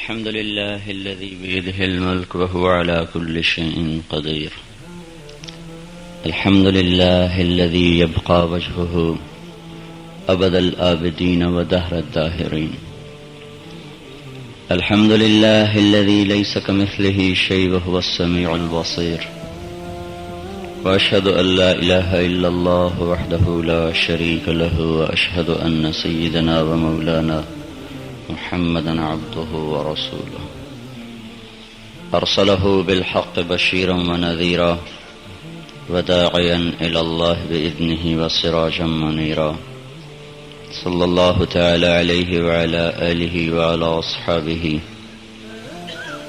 الحمد لله الذي بيده الملك وهو على كل شيء قدير. الحمد لله الذي يبقى وجهه أبد الآبدين ودهر الداهرين. الحمد لله الذي ليس كمثله شيء وهو السميع البصير. وأشهد أن لا إله إلا الله وحده لا شريك له، وأشهد أن سيدنا ومولانا محمدا عبده ورسوله أرسله بالحق بشيرا ونذيرا وداعيا إلى الله بإذنه وسراجا منيرا. صلى الله تعالى عليه وعلى آله وعلى أصحابه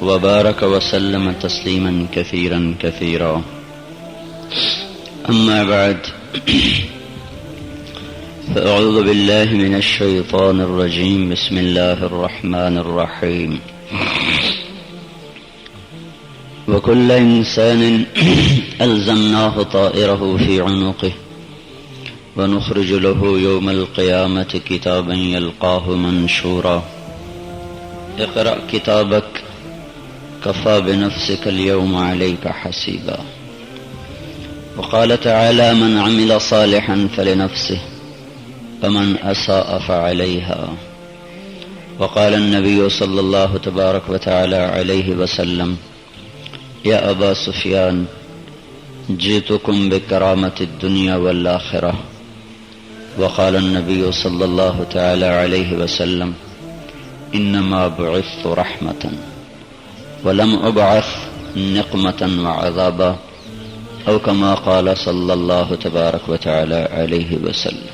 وبارك وسلم تسليما كثيرا كثيرا. أما بعد، فأعوذ بالله من الشيطان الرجيم. بسم الله الرحمن الرحيم. وكل إنسان ألزمناه طائره في عنقه ونخرج له يوم القيامة كتابا يلقاه منشورا. اقرأ كتابك كفى بنفسك اليوم عليك حسيبا. وقال تعالى: من عمل صالحا فلنفسه ومن أساء فعليها. وقال النبي صلى الله تبارك وتعالى عليه وسلم: يا أبا سفيان، جئتكم بكرامة الدنيا والآخرة. وقال النبي صلى الله تعالى عليه وسلم: إنما بعثت رحمة ولم أبعث نقمة وعذابا، أو كما قال صلى الله تبارك وتعالى عليه وسلم.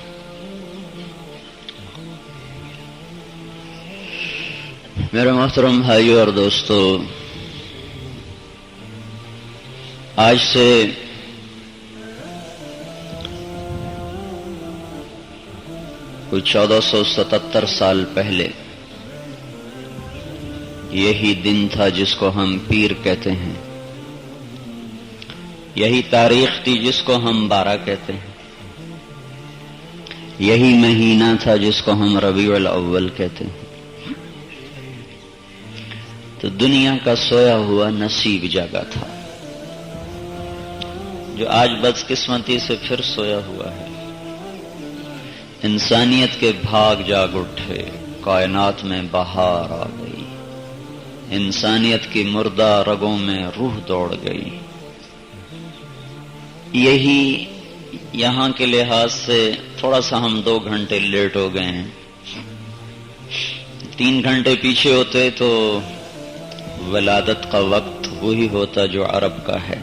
میرے محترم بھائیو اور دوستو، آج سے کوئی 1477 سال پہلے یہی دن تھا جس کو ہم پیر کہتے ہیں، یہی تاریخ تھی جس کو ہم 12 کہتے ہیں، یہی مہینہ تھا جس کو ہم ربیع الاول کہتے ہیں. تو دنیا کا سویا ہوا نصیب جاگا تھا، جو آج بدقسمتی سے پھر سویا ہوا ہے. انسانیت کے بھاگ جاگ اٹھے، کائنات میں بہار آ گئی، انسانیت کی مردہ رگوں میں روح دوڑ گئی. یہی یہاں کے لحاظ سے تھوڑا سا ہم 2 گھنٹے لیٹ ہو گئے ہیں. 3 گھنٹے پیچھے ہوتے تو ولادت کا وقت وہی ہوتا جو عرب کا ہے.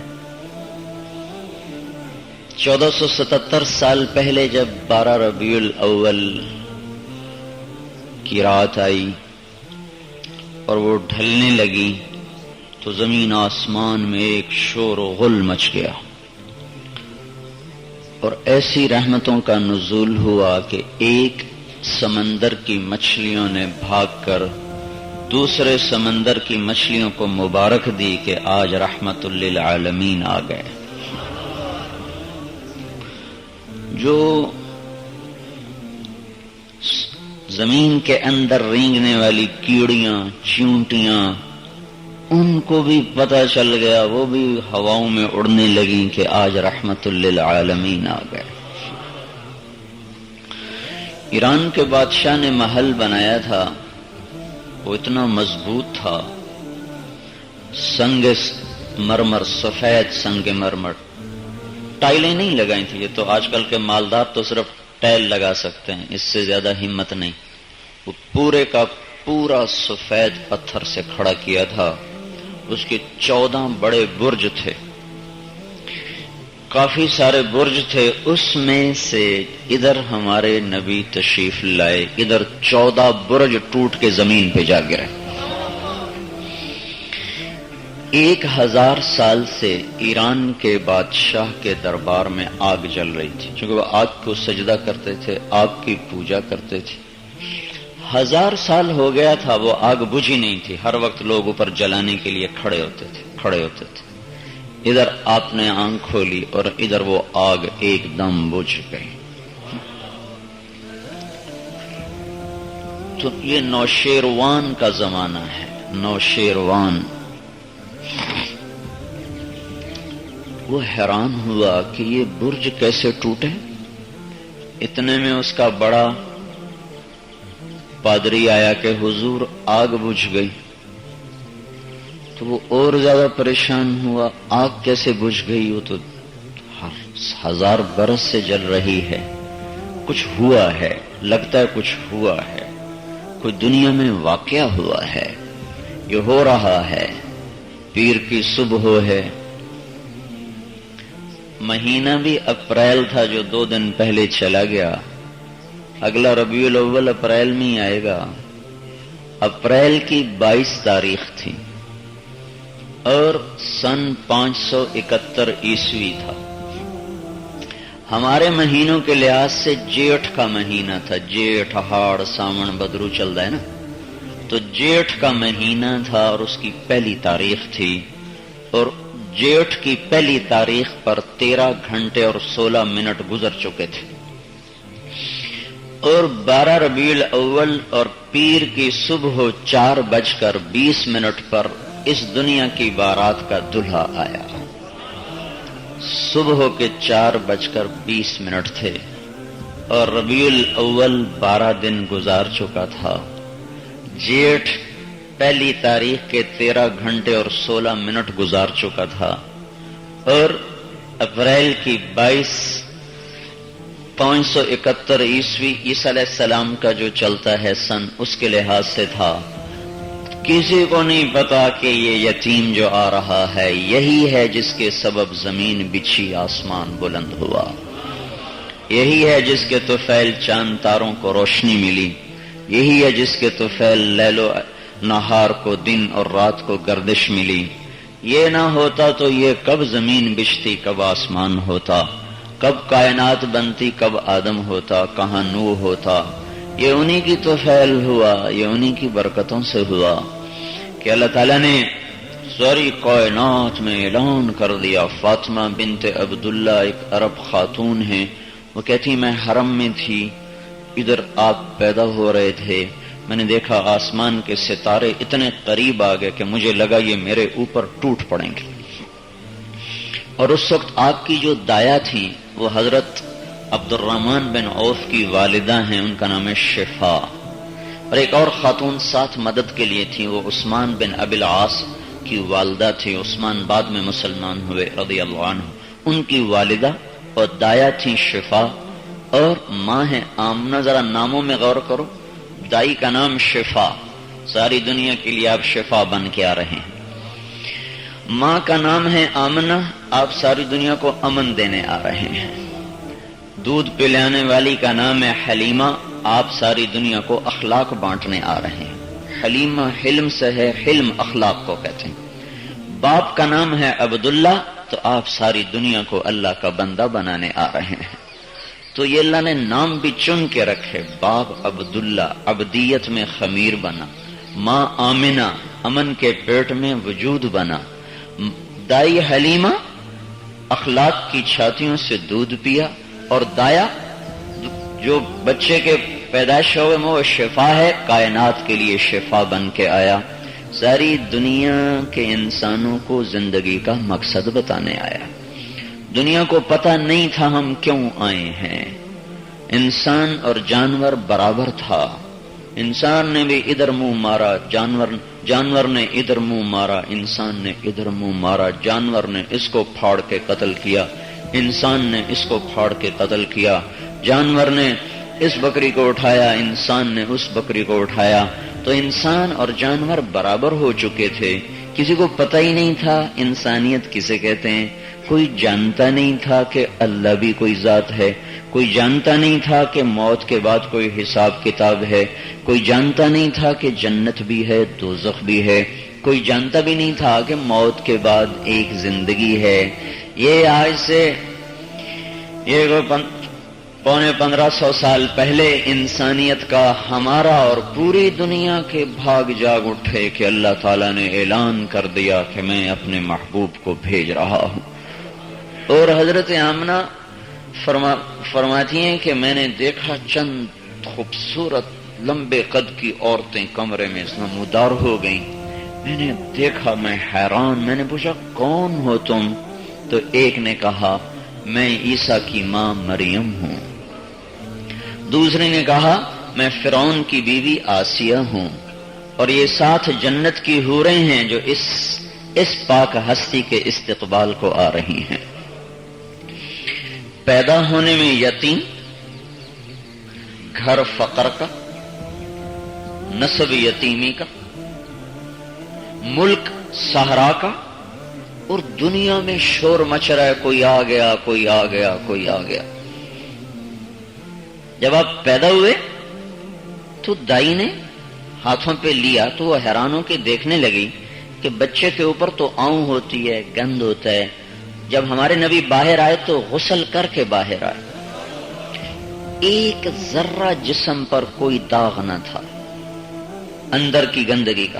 1477 سال پہلے جب 12 ربیع الاول کی رات آئی اور وہ ڈھلنے لگی تو زمین آسمان میں ایک شور و غل مچ گیا، اور ایسی رحمتوں کا نزول ہوا کہ ایک سمندر کی مچھلیوں نے بھاگ کر دوسرے سمندر کی مچھلیوں کو مبارک دی کہ آج رحمت للعالمین آ گئے. جو زمین کے اندر رینگنے والی کیڑیاں چیونٹیاں، ان کو بھی پتہ چل گیا، وہ بھی ہواؤں میں اڑنے لگیں کہ آج رحمت للعالمین آ گئے. ایران کے بادشاہ نے محل بنایا تھا، وہ اتنا مضبوط تھا، سنگ مرمر، سفید سنگ مرمر، ٹائلیں نہیں لگائی تھی. یہ تو آج کل کے مالدار تو صرف ٹائل لگا سکتے ہیں، اس سے زیادہ ہمت نہیں. وہ پورے کا پورا سفید پتھر سے کھڑا کیا تھا. اس کے 14 بڑے برج تھے، کافی سارے برج تھے. اس میں سے ادھر ہمارے نبی تشریف لائے، ادھر 14 برج ٹوٹ کے زمین پہ جا گرے. 1000 سال سے ایران کے بادشاہ کے دربار میں آگ جل رہی تھی، چونکہ وہ آگ کو سجدہ کرتے تھے، آگ کی پوجا کرتے تھے. 1000 سال ہو گیا تھا، وہ آگ بجھی نہیں تھی. ہر وقت لوگ اوپر جلانے کے لیے کھڑے ہوتے تھے. ادھر آپ نے آنکھ کھولی اور ادھر وہ آگ ایک دم بجھ گئی. تو یہ نوشیروان کا زمانہ ہے. نوشیروان، وہ حیران ہوا کہ یہ برج کیسے ٹوٹے۔ اتنے میں اس کا بڑا پادری آیا کہ حضور آگ بجھ گئی۔ تو وہ اور زیادہ پریشان ہوا، آگ کیسے بجھ گئی؟ وہ تو 1000 برس سے جل رہی ہے، کچھ ہوا ہے، لگتا ہے کچھ ہوا ہے، کوئی دنیا میں واقعہ ہوا ہے، یہ ہو رہا ہے۔ پیر کی صبح ہے، مہینہ بھی اپریل تھا جو 2 دن پہلے چلا گیا، اگلا ربیع الاول اپریل میں ہی آئے گا۔ اپریل کی 22 تاریخ تھی اور سن 571 عیسوی تھا۔ ہمارے مہینوں کے لحاظ سے جیٹھ کا مہینہ تھا، جیٹھ ہاڑ ساون بھدرو چل رہا ہے نا، تو جیٹھ کا مہینہ تھا اور اس کی پہلی تاریخ تھی، اور جیٹھ کی پہلی تاریخ پر 13 گھنٹے اور 16 منٹ گزر چکے تھے، اور 12 ربیع الاول اور پیر کی صبح 4:20 پر اس دنیا کی بارات کا دلہا آیا۔ صبح کے 4:20 تھے اور ربیع الاول 12 دن گزار چکا تھا، جیٹھ پہلی تاریخ کے 13 گھنٹے اور 16 منٹ گزار چکا تھا، اور اپریل کی 571 عیسوی عیسیٰ علیہ السلام کا جو چلتا ہے سن، اس کے لحاظ سے تھا۔ کسی کو نہیں پتا کہ یہ یتیم جو آ رہا ہے یہی ہے جس کے سبب زمین بچھی آسمان بلند ہوا، یہی ہے جس کے طفیل چاند تاروں کو روشنی ملی، یہی ہے جس کے طفیل لیل و نہار کو دن اور رات کو گردش ملی۔ یہ نہ ہوتا تو یہ کب زمین بچھتی، کب آسمان ہوتا، کب کائنات بنتی، کب آدم ہوتا، کہاں نوح ہوتا۔ یہ انہی کی طفیل ہوا، یہ انہی کی برکتوں سے ہوا کہ اللہ تعالیٰ نے ساری کائنات میں اعلان کر دیا۔ فاطمہ بنت عبداللہ ایک عرب خاتون ہیں، وہ کہتی میں حرم میں تھی، ادھر آپ پیدا ہو رہے تھے، میں نے دیکھا آسمان کے ستارے اتنے قریب آ گئے کہ مجھے لگا یہ میرے اوپر ٹوٹ پڑیں گے۔ اور اس وقت آپ کی جو دایا تھی وہ حضرت عبد الرحمن بن عوف کی والدہ ہیں، ان کا نام ہے شفا، اور ایک اور خاتون ساتھ مدد کے لیے تھی، وہ عثمان بن ابی العاص کی والدہ تھی۔ عثمان بعد میں مسلمان ہوئے رضی اللہ عنہ۔ ان کی والدہ اور دایا تھی شفا، اور ماں ہے آمنہ۔ ذرا ناموں میں غور کرو، دائی کا نام شفا، ساری دنیا کے لیے آپ شفا بن کے آ رہے ہیں۔ ماں کا نام ہے آمنہ، آپ ساری دنیا کو امن دینے آ رہے ہیں۔ دودھ پلانے والی کا نام ہے حلیمہ، آپ ساری دنیا کو اخلاق بانٹنے آ رہے ہیں۔ حلیمہ حلم سے ہے، حلم اخلاق کو کہتے ہیں۔ باپ کا نام ہے عبداللہ، تو آپ ساری دنیا کو اللہ کا بندہ بنانے آ رہے ہیں۔ تو یہ اللہ نے نام بھی چن کے رکھے، باپ عبداللہ عبدیت میں خمیر بنا، ماں آمنہ امن کے پیٹ میں وجود بنا، دائی حلیمہ اخلاق کی چھاتیوں سے دودھ پیا، اور دایا جو بچے کے پیدائش ہوئے وہ شفا ہے، کائنات کے لیے شفا بن کے آیا، ساری دنیا کے انسانوں کو زندگی کا مقصد بتانے آیا۔ دنیا کو پتہ نہیں تھا ہم کیوں آئے ہیں، انسان اور جانور برابر تھا، انسان نے بھی ادھر منہ مارا، جانور نے ادھر منہ مارا، انسان نے ادھر منہ مارا، جانور نے اس کو پھاڑ کے قتل کیا، انسان نے اس کو پھاڑ کے قتل کیا، جانور نے اس بکری کو اٹھایا، انسان نے اس بکری کو اٹھایا۔ تو انسان اور جانور برابر ہو چکے تھے، کسی کو پتہ ہی نہیں تھا انسانیت کسے کہتے ہیں، کوئی جانتا نہیں تھا کہ اللہ بھی کوئی ذات ہے، کوئی جانتا نہیں تھا کہ موت کے بعد کوئی حساب کتاب ہے، کوئی جانتا نہیں تھا کہ جنت بھی ہے دوزخ بھی ہے، کوئی جانتا بھی نہیں تھا کہ موت کے بعد ایک زندگی ہے۔ یہ آج سے یہ 1500 سال پہلے انسانیت کا ہمارا اور پوری دنیا کے بھاگ جاگ اٹھے کہ اللہ تعالیٰ نے اعلان کر دیا کہ میں اپنے محبوب کو بھیج رہا ہوں۔ اور حضرت آمنہ فرماتی ہیں کہ میں نے دیکھا چند خوبصورت لمبے قد کی عورتیں کمرے میں نمودار ہو گئیں، میں نے دیکھا، میں حیران، میں نے پوچھا کون ہو تم؟ تو ایک نے کہا میں عیسیٰ کی ماں مریم ہوں، دوسرے نے کہا میں فرعون کی بیوی آسیہ ہوں، اور یہ 7 جنت کی حوریں ہیں جو اس پاک ہستی کے استقبال کو آ رہی ہیں۔ پیدا ہونے میں یتیم، گھر فقر کا، نسب یتیمی کا، ملک صحرا کا، اور دنیا میں شور مچ رہا ہے، کوئی آ گیا، کوئی آ گیا، کوئی آ گیا۔ جب آپ پیدا ہوئے تو دائی نے ہاتھوں پہ لیا تو وہ حیران ہو کے دیکھنے لگی کہ بچے کے اوپر تو آؤں ہوتی ہے، گند ہوتا ہے۔ جب ہمارے نبی باہر آئے تو غسل کر کے باہر آئے، ایک ذرہ جسم پر کوئی داغ نہ تھا اندر کی گندگی کا۔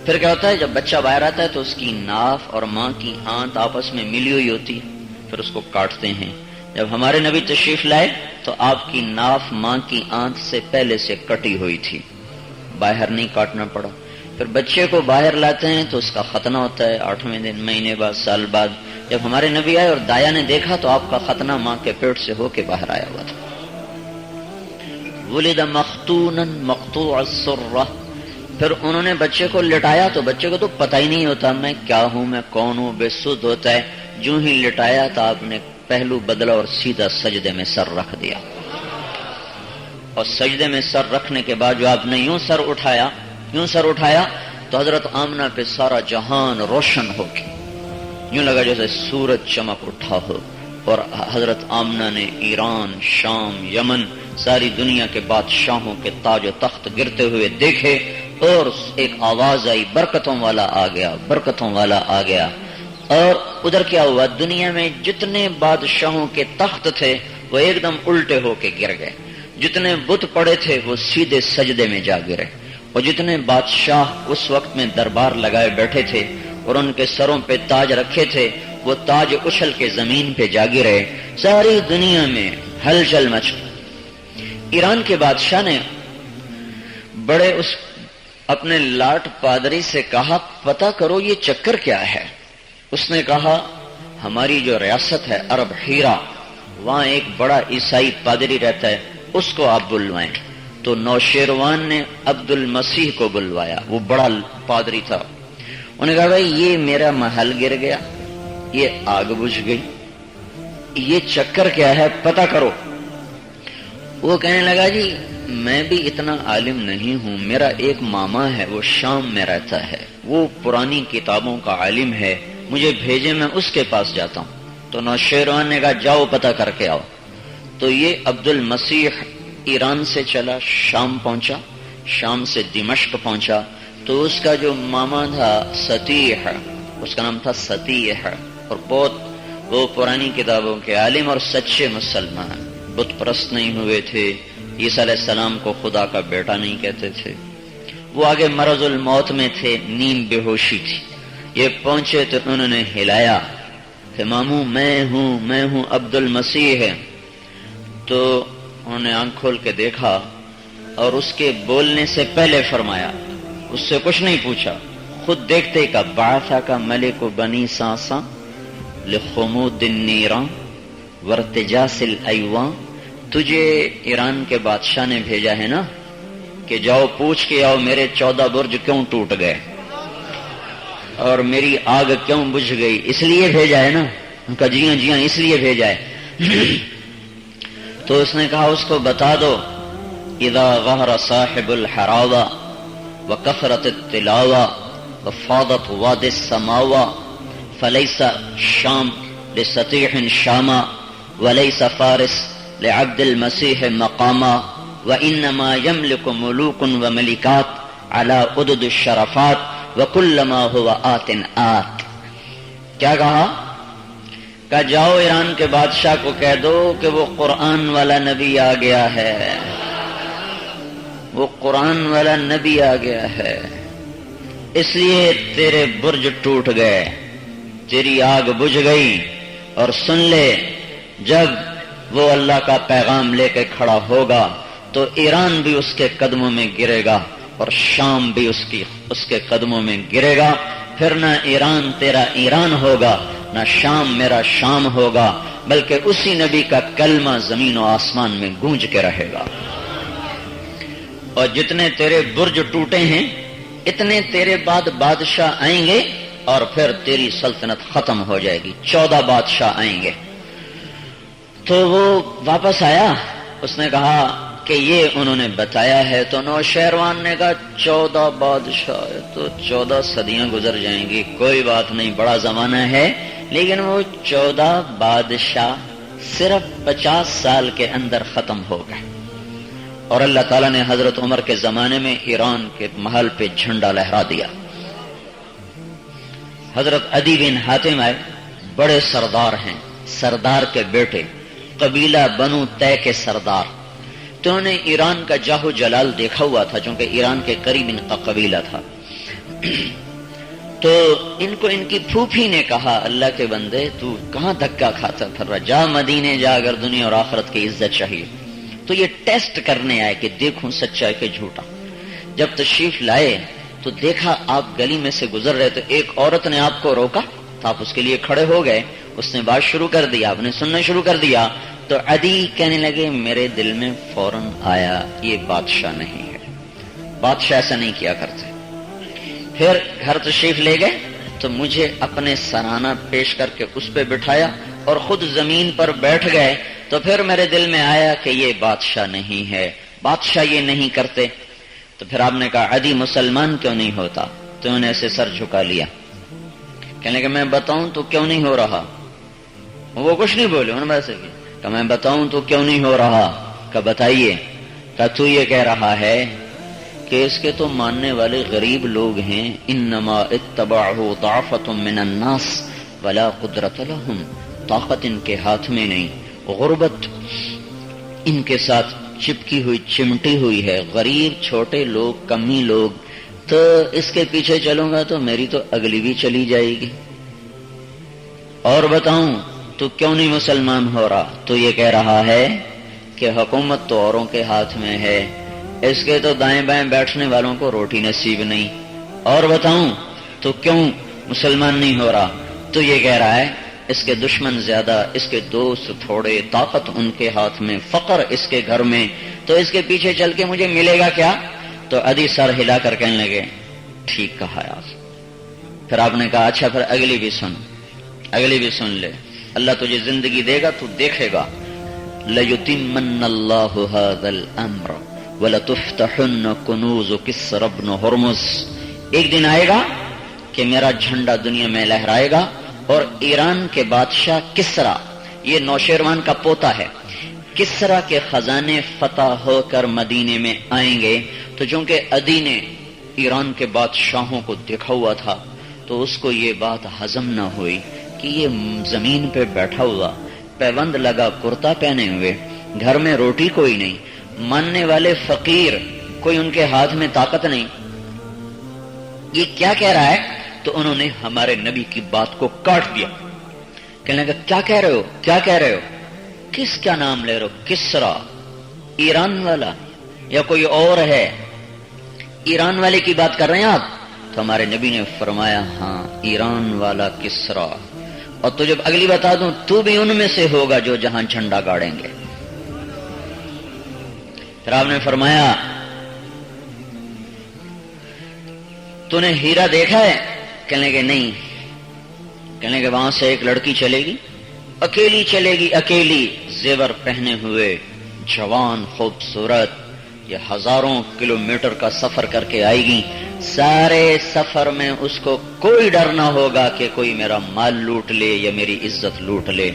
پھر کیا ہوتا ہے جب بچہ باہر آتا ہے تو اس کی ناف اور ماں کی آنت آپس میں ملی ہوئی ہوتی ہے، پھر اس کو کاٹتے ہیں۔ جب ہمارے نبی تشریف لائے تو آپ کی ناف ماں کی آنت سے پہلے سے کٹی ہوئی تھی، باہر نہیں کاٹنا پڑا۔ پھر بچے کو باہر لاتے ہیں تو اس کا ختنہ ہوتا ہے 8ویں دن، مہینے بعد، سال بعد۔ جب ہمارے نبی آئے اور دایا نے دیکھا تو آپ کا ختنہ ماں کے پیٹ سے ہو کے باہر آیا ہوا تھا۔ ولد مختونا مقطوع السرہ، پھر انہوں نے بچے کو لٹایا تو بچے کو تو پتہ ہی نہیں ہوتا میں کیا ہوں، میں کون ہوں، بے سود ہوتا ہے۔ جو ہی لٹایا تو آپ نے پہلو بدلا اور سیدھا سجدے میں سر رکھ دیا، اور سجدے میں سر رکھنے کے بعد جو آپ نے یوں سر اٹھایا تو حضرت آمنہ پہ سارا جہان روشن ہو گیا، یوں لگا جیسے سورج چمک اٹھا ہو۔ اور حضرت آمنہ نے ایران، شام، یمن، ساری دنیا کے بادشاہوں کے تاج و تخت گرتے ہوئے دیکھے، اور ایک آواز آئی برکتوں والا آ گیا، برکتوں والا آ گیا۔ اور ادھر کیا ہوا، دنیا میں جتنے بادشاہوں کے تخت تھے وہ ایک دم الٹے ہو کے گر گئے، جتنے بت پڑے تھے وہ سیدھے سجدے میں جا گرے، اور جتنے بادشاہ اس وقت میں دربار لگائے بیٹھے تھے اور ان کے سروں پہ تاج رکھے تھے وہ تاج اچھل کے زمین پہ جا گرے۔ ساری دنیا میں ہلچل مچ گئی۔ ایران کے بادشاہ نے بڑے اپنے لاٹ پادری سے کہا پتہ کرو یہ چکر کیا ہے۔ اس نے کہا ہماری جو ریاست ہے عرب ہیرا، وہاں ایک بڑا عیسائی پادری رہتا ہے، اس کو آپ بلوائیں۔ تو نوشیروان نے عبد المسیح کو بلوایا، وہ بڑا پادری تھا۔ انہوں نے کہا بھائی یہ میرا محل گر گیا، یہ آگ بجھ گئی، یہ چکر کیا ہے پتہ کرو۔ وہ کہنے لگا جی میں بھی اتنا عالم نہیں ہوں، میرا ایک ماما ہے وہ شام میں رہتا ہے، وہ پرانی کتابوں کا عالم ہے، مجھے بھیجے میں اس کے پاس جاتا ہوں۔ تو نوشیروان نے کہا جاؤ پتہ کر کے آؤ۔ تو یہ عبد المسیح ایران سے چلا، شام پہنچا، شام سے دمشق پہنچا، تو اس کا جو ماما تھا ستیح، اس کا نام تھا ستیح، اور بہت وہ پرانی کتابوں کے عالم اور سچے مسلمان، بت پرست نہیں ہوئے تھے، عیسیٰ علیہ السلام کو خدا کا بیٹا نہیں کہتے تھے۔ وہ آگے مرض الموت میں تھے، نیم بے ہوشی تھی۔ یہ پہنچے تو انہوں نے ہلایا کہ ماموں میں ہوں عبد المسیح ہے۔ تو انہوں نے آنکھ کھول کے دیکھا اور اس کے بولنے سے پہلے فرمایا، اس سے کچھ نہیں پوچھا، خود دیکھتے کا بعثا کا ملک بنی ساساں لخمود النیران وارتجاس الایوان، تجھے ایران کے بادشاہ نے بھیجا ہے نا کہ جاؤ پوچھ کے آؤ میرے 14 برج کیوں ٹوٹ گئے اور میری آگ کیوں بجھ گئی، اس لیے بھیجا ہے نا۔ ان کا جی ہاں اس لیے بھیجا ہے۔ تو اس نے کہا اس کو بتا دو اذا غہر صاحب الحراوہ وکثرت التلاوہ وفاضت واد السماوہ فلیس شام لسطیح شاما وليس فارس لعبد المسيح مقاما وإنما يملك ملوك وملكات على عدد الشرفات وكلما هو آت۔ کیا کہا جاؤ ایران کے بادشاہ کو کہہ دو کہ وہ قرآن والا نبی آ گیا ہے، وہ قرآن والا نبی آ گیا ہے، اس لیے تیرے برج ٹوٹ گئے، تیری آگ بجھ گئی۔ اور سن لے جب وہ اللہ کا پیغام لے کے کھڑا ہوگا تو ایران بھی اس کے قدموں میں گرے گا، اور شام بھی اس کے قدموں میں گرے گا. پھر نہ ایران تیرا ایران ہوگا، نہ شام میرا شام ہوگا، بلکہ اسی نبی کا کلمہ زمین و آسمان میں گونج کے رہے گا. اور جتنے تیرے برج ٹوٹے ہیں اتنے تیرے بعد بادشاہ آئیں گے اور پھر تیری سلطنت ختم ہو جائے گی. 14 بادشاہ آئیں گے. تو وہ واپس آیا، اس نے کہا کہ یہ انہوں نے بتایا ہے. تو نوشیروان نے کہا 14 بادشاہ تو 14 صدیاں گزر جائیں گی، کوئی بات نہیں، بڑا زمانہ ہے. لیکن وہ 14 بادشاہ صرف 50 سال کے اندر ختم ہو گئے. اور اللہ تعالیٰ نے حضرت عمر کے زمانے میں ایران کے محل پہ جھنڈا لہرا دیا. حضرت عدی بن حاتم آئے، بڑے سردار ہیں، سردار کے بیٹے، قبیلہ بنو طے کے سردار. تو انہوں نے ایران کا جاہ و جلال دیکھا ہوا تھا، چونکہ ایران کے قریب ان کا قبیلہ تھا. تو ان کو ان کی پھوپھی نے کہا، اللہ کے بندے تو کہاں دھکا کھاتا پھر رہا، جا مدینے جا، اگر دنیا اور آخرت کی عزت چاہیے. تو یہ ٹیسٹ کرنے آئے کہ دیکھوں سچا ہے کہ جھوٹا. جب تشریف لائے تو دیکھا آپ گلی میں سے گزر رہے، تو ایک عورت نے آپ کو روکا تو آپ اس کے لیے کھڑے ہو گئے. اس نے بات شروع کر دی، آپ نے سننا شروع کر دیا. تو عدی کہنے لگے میرے دل میں فوراً آیا یہ بادشاہ نہیں ہے، بادشاہ ایسا نہیں کیا کرتے. پھر گھر تشریف لے گئے تو مجھے اپنے سرانہ پیش کر کے اس پہ بٹھایا اور خود زمین پر بیٹھ گئے. تو پھر میرے دل میں آیا کہ یہ بادشاہ نہیں ہے، بادشاہ یہ نہیں کرتے. تو پھر آپ نے کہا عدی مسلمان کیوں نہیں ہوتا؟ تو انہوں نے ایسے سر جھکا لیا. کہنے کہ میں بتاؤں تو کیوں نہیں ہو رہا؟ وہ کچھ نہیں بولے، انہوں نے ایسے کیا کہ میں بتاؤں تو کیوں نہیں ہو رہا؟ کہ بتائیے. کہ تو یہ کہہ رہا ہے کہ اس کے تو ماننے والے غریب لوگ ہیں. انما اتبعہ ضعفۃ من الناس ولا قدرت لهم، طاقت ان کے ہاتھ میں نہیں، غربت ان کے ساتھ چپکی ہوئی چمٹی ہوئی ہے، غریب چھوٹے لوگ کمی لوگ. تو اس کے پیچھے چلوں گا تو میری تو اگلی بھی چلی جائے گی. اور بتاؤں تو کیوں نہیں مسلمان ہو رہا؟ تو یہ کہہ رہا ہے کہ حکومت تو اوروں کے ہاتھ میں ہے، اس کے تو دائیں بائیں بیٹھنے والوں کو روٹی نصیب نہیں. اور بتاؤں تو کیوں مسلمان نہیں ہو رہا؟ تو یہ کہہ رہا ہے اس کے دشمن زیادہ، اس کے دوست تھوڑے، طاقت ان کے ہاتھ میں، فقر اس کے گھر میں، تو اس کے پیچھے چل کے مجھے ملے گا کیا؟ تو عدی سر ہلا کر کہنے لگے ٹھیک کہا آپ. پھر آپ نے کہا اچھا پھر اگلی بھی سن لے، اللہ تجھے زندگی دے گا تو دیکھے گا. لَيُتِمَّنَّ اللَّهُ هَذَا الْأَمْرَ وَلَتُفْتَحُنَّ كُنُوزُ كِسْرَى بْنُ هُرْمُزَ. ایک دن آئے گا کہ میرا جھنڈا دنیا میں لہرائے گا اور ایران کے بادشاہ کسرا، یہ نوشیروان کا پوتا ہے، کسرا کے خزانے فتح ہو کر مدینے میں آئیں گے. تو چونکہ عدی نے ایران کے بادشاہوں کو دیکھا ہوا تھا تو اس کو یہ بات ہضم نہ ہوئی کہ یہ زمین پہ بیٹھا ہوا، پیوند لگا، کرتا پہنے ہوئے، گھر میں روٹی کوئی نہیں، ماننے والے فقیر، کوئی ان کے ہاتھ میں طاقت نہیں، یہ کیا کہہ رہا ہے؟ تو انہوں نے ہمارے نبی کی بات کو کاٹ دیا. کہنے لگا کیا کہہ رہے ہو، کیا کہہ رہے ہو، کس کا نام لے رہے ہو؟ کسرا، ایران والا یا کوئی اور ہے؟ ایران والے کی بات کر رہے ہیں آپ؟ تو ہمارے نبی نے فرمایا ہاں ایران والا کسرا. اور تو جب اگلی بتا دوں تو بھی ان میں سے ہوگا جو جہاں جھنڈا گاڑیں گے. پھر آپ نے فرمایا تو نے ہیرا دیکھا ہے؟ کہنے کہ نہیں. کہنے کہ وہاں سے ایک لڑکی چلے گی، اکیلی چلے گی، اکیلی، زیور پہنے ہوئے، جوان، خوبصورت، یہ ہزاروں کلومیٹر کا سفر کر کے آئے گی. سارے سفر میں اس کو کوئی ڈر نہ ہوگا کہ کوئی میرا مال لوٹ لے یا میری عزت لوٹ لے.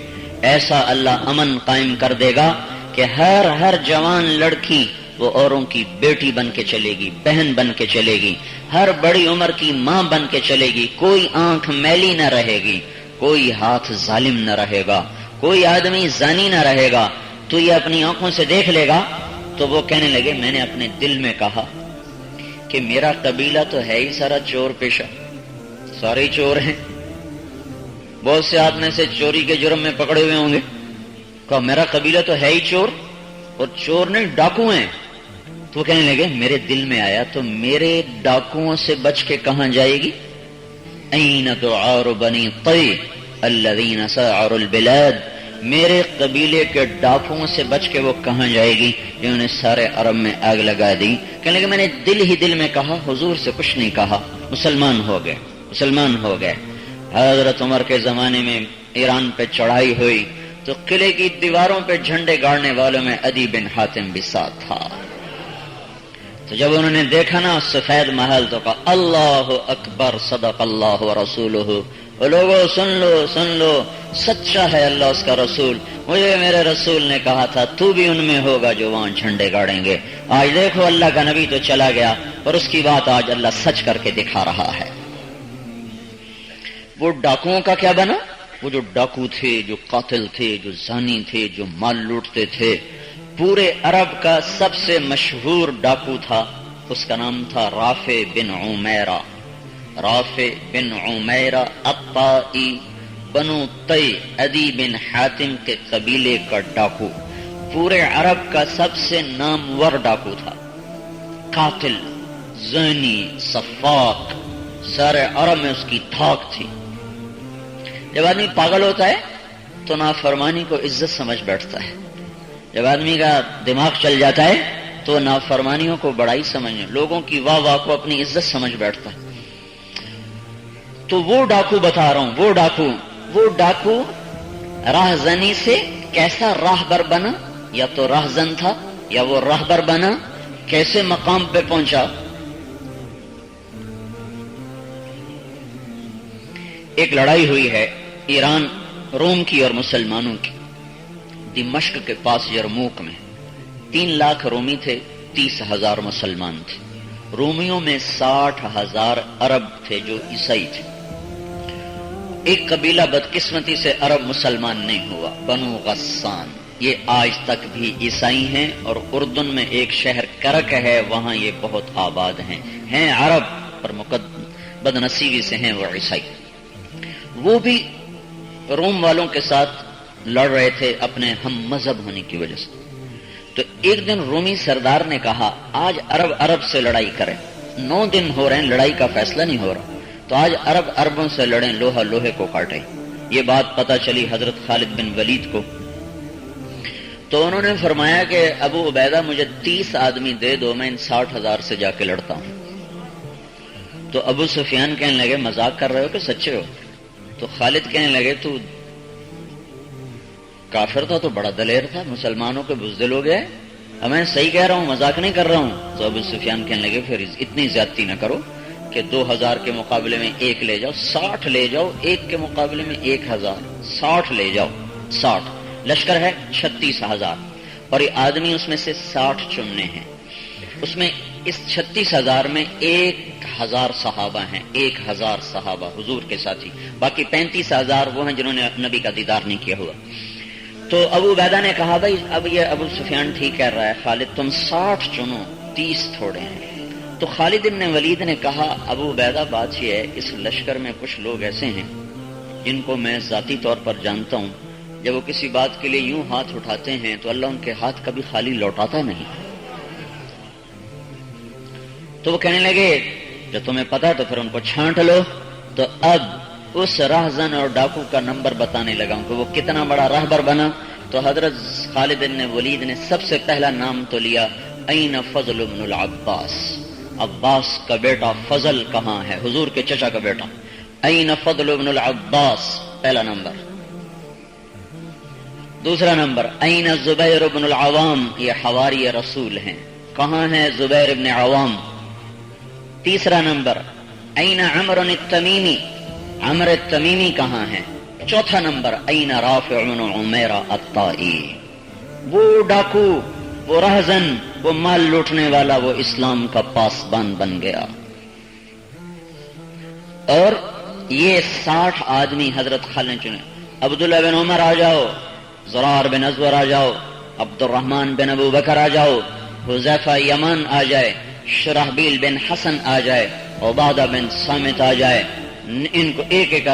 ایسا اللہ امن قائم کر دے گا کہ ہر جوان لڑکی وہ اوروں کی بیٹی بن کے چلے گی، بہن بن کے چلے گی، ہر بڑی عمر کی ماں بن کے چلے گی. کوئی آنکھ میلی نہ رہے گی، کوئی ہاتھ ظالم نہ رہے گا، کوئی آدمی زانی نہ رہے گا. تو یہ اپنی آنکھوں سے دیکھ لے گا. تو وہ کہنے لگے میں نے اپنے دل میں کہا کہ میرا قبیلہ تو ہے ہی سارا چور پیشہ، سارے چور ہیں، بہت سے آپ میں سے چوری کے جرم میں پکڑے ہوئے ہوں گے. کہا میرا قبیلہ تو ہے ہی چور، اور چور نہیں ڈاکو ہیں. تو وہ کہنے لگے میرے دل میں آیا تو میرے ڈاکوؤں سے بچ کے کہاں جائے گی؟ این دعار بنی طی الذین سعروا البلاد، میرے قبیلے کے ڈاکوؤں سے بچ کے وہ کہاں جائے گی جنہوں نے سارے عرب میں آگ لگا دی۔ کہنے لگے میں نے دل ہی دل میں کہا، حضور سے کچھ نہیں کہا، مسلمان ہو گئے۔ حضرت عمر کے زمانے میں ایران پہ چڑھائی ہوئی تو قلعے کی دیواروں پہ جھنڈے گاڑنے والوں میں عدی بن حاتم بھی ساتھ تھا۔ تو جب انہوں نے دیکھا نا سفید محل تو کہا اللہ اکبر صدق اللہ ورسولہ، لوگوں سن لو سچا ہے اللہ اس کا رسول، مجھے میرے رسول نے کہا تھا تو بھی ان میں ہوگا جو وہاں جھنڈے گاڑیں گے۔ آج دیکھو اللہ کا نبی تو چلا گیا اور اس کی بات آج اللہ سچ کر کے دکھا رہا ہے۔ وہ ڈاکوؤں کا کیا بنا؟ وہ جو ڈاکو تھے، جو قاتل تھے، جو زانی تھے، جو مال لوٹتے تھے، پورے عرب کا سب سے مشہور ڈاکو تھا، اس کا نام تھا رافع بن عمیرہ الطائی، بنو طی عدی بن حاتم کے قبیلے کا ڈاکو، پورے عرب کا سب سے نامور ڈاکو تھا، قاتل، زانی، صفاق، سارے عرب میں اس کی دھاک تھی۔ جب آدمی پاگل ہوتا ہے تو نافرمانی کو عزت سمجھ بیٹھتا ہے، جب آدمی کا دماغ چل جاتا ہے تو نافرمانیوں کو بڑائی سمجھنے، لوگوں کی واہ واہ کو اپنی عزت سمجھ بیٹھتا ہے۔ تو وہ ڈاکو بتا رہا ہوں، وہ ڈاکو راہزنی سے کیسا راہبر بنا، یا تو راہزن تھا یا وہ راہبر بنا، کیسے مقام پہ پہنچا۔ ایک لڑائی ہوئی ہے ایران روم کی اور مسلمانوں کی، دمشق کے پاس یرموک میں 3 لاکھ رومی تھے، 30,000 مسلمان تھے۔ رومیوں میں 60,000 عرب تھے جو عیسائی تھے۔ ایک قبیلہ بدقسمتی سے عرب مسلمان نہیں ہوا، بنو غسان، یہ آج تک بھی عیسائی ہیں، اور اردن میں ایک شہر کرک ہے وہاں یہ بہت آباد ہیں عرب پر بدنصیبی سے ہیں وہ عیسائی۔ وہ بھی روم والوں کے ساتھ لڑ رہے تھے اپنے ہم مذہب ہونے کی وجہ سے۔ تو ایک دن رومی سردار نے کہا آج عرب سے لڑائی کریں، 9 دن ہو رہے ہیں لڑائی کا فیصلہ نہیں ہو رہا، تو آج عربوں سے لڑیں، لوہا لوہے کو کاٹیں۔ یہ بات پتہ چلی حضرت خالد بن ولید کو، تو انہوں نے فرمایا کہ ابو عبیدہ مجھے 30 آدمی دے دو، میں ان 60,000 سے جا کے لڑتا ہوں۔ تو ابو سفیان کہنے لگے مذاق کر رہے ہو کہ سچے ہو؟ تو خالد کہنے لگے تو کافر تھا تو بڑا دلیر تھا، مسلمانوں کے بزدل ہو گئے، اب میں صحیح کہہ رہا ہوں، مذاق نہیں کر رہا ہوں۔ تو ابو سفیان کہنے لگے پھر اتنی زیادتی نہ کرو کہ 2000 کے مقابلے میں 1 لے جاؤ، 60 لے جاؤ، 1 کے مقابلے میں 1000، 60 لے جاؤ، 60 لشکر ہے 36,000، اور یہ آدمی اس میں سے 60 چننے ہیں، اس میں اس 36,000 میں 1,000 صحابہ ہیں، 1,000 صحابہ حضور کے ساتھی، باقی 35,000 وہ ہیں جنہوں نے نبی کا دیدار نہیں کیا ہوا۔ تو ابو عبیدہ نے کہا بھائی اب یہ ابو سفیان ٹھیک کہہ رہا ہے، خالد تم 60 چنو، 30 تھوڑے ہیں۔ تو خالد بن ولید نے کہا ابو عبیدہ بات یہ ہے اس لشکر میں کچھ لوگ ایسے ہیں جن کو میں ذاتی طور پر جانتا ہوں، جب وہ کسی بات کے لیے یوں ہاتھ اٹھاتے ہیں تو اللہ ان کے ہاتھ کبھی خالی لوٹاتا نہیں۔ تو وہ کہنے لگے جو تمہیں پتا تو پھر ان کو چھانٹ لو۔ تو اب اس راہزن اور ڈاکو کا نمبر بتانے لگا ہوں کہ وہ کتنا بڑا راہبر بنا۔ تو حضرت خالد بن ولید نے سب سے پہلا نام تو لیا این فضل بن العباس، عباس کا بیٹا فضل کہاں ہے، حضور کے چچا کا بیٹا، این فضل بن العباس پہلا نمبر۔ دوسرا نمبر این زبیر بن العوام، یہ حواری رسول ہیں، کہاں ہے زبیر بن عوام۔ تیسرا نمبر این عمر التمیمی، عمر التمیمی کہاں ہے۔ چوتھا نمبر این رافع بن عمیرہ الطائی، وہ ڈاکو، وہ رہزن، وہ مال لوٹنے والا، وہ اسلام کا پاسبان بن گیا۔ اور یہ 60 آدمی حضرت خالد نے چنے۔ عبداللہ بن عمر آ جاؤ، زرار بن ازور آ جاؤ، عبد الرحمن بن ابو بکر آ جاؤ، حذیفہ یمان آ جائے، شرحبیل بن حسن آ جائے، عبادہ بن صامت آ جائے، ان کو ایک ایک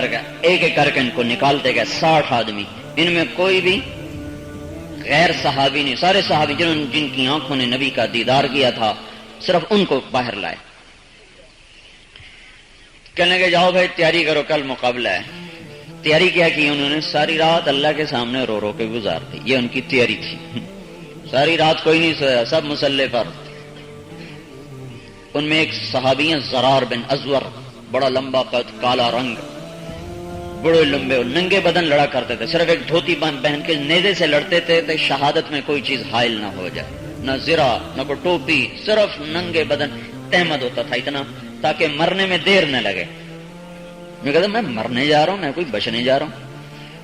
کر کے ان کو نکالتے گئے 60 آدمی۔ ان میں کوئی بھی غیر صحابی نے، سارے صحابی جن کی آنکھوں نے نبی کا دیدار کیا تھا، صرف ان کو باہر لائے. کہنے لگے جاؤ بھائی تیاری کرو، کل مقابلہ ہے. تیاری کیا کی انہوں نے؟ ساری رات اللہ کے سامنے رو رو کے گزار دی. یہ ان کی تیاری تھی. ساری رات کوئی نہیں سویا، سب مسلح پر. ان میں ایک صحابی ہیں زرار بن ازور، بڑا لمبا قد، کالا رنگ، بڑے لمبے اور ننگے بدن لڑا کرتے تھے. صرف ایک دھوتی پہن کے نیزے سے لڑتے تھے تو شہادت میں کوئی چیز حائل نہ ہو جائے، نہ زرہ نہ کوئی ٹوپی، صرف ننگے بدن. تہمت ہوتا تھا اتنا تاکہ مرنے میں دیر نہ لگے. میں کہتا میں مرنے جا رہا ہوں، میں کوئی بچنے جا رہا ہوں.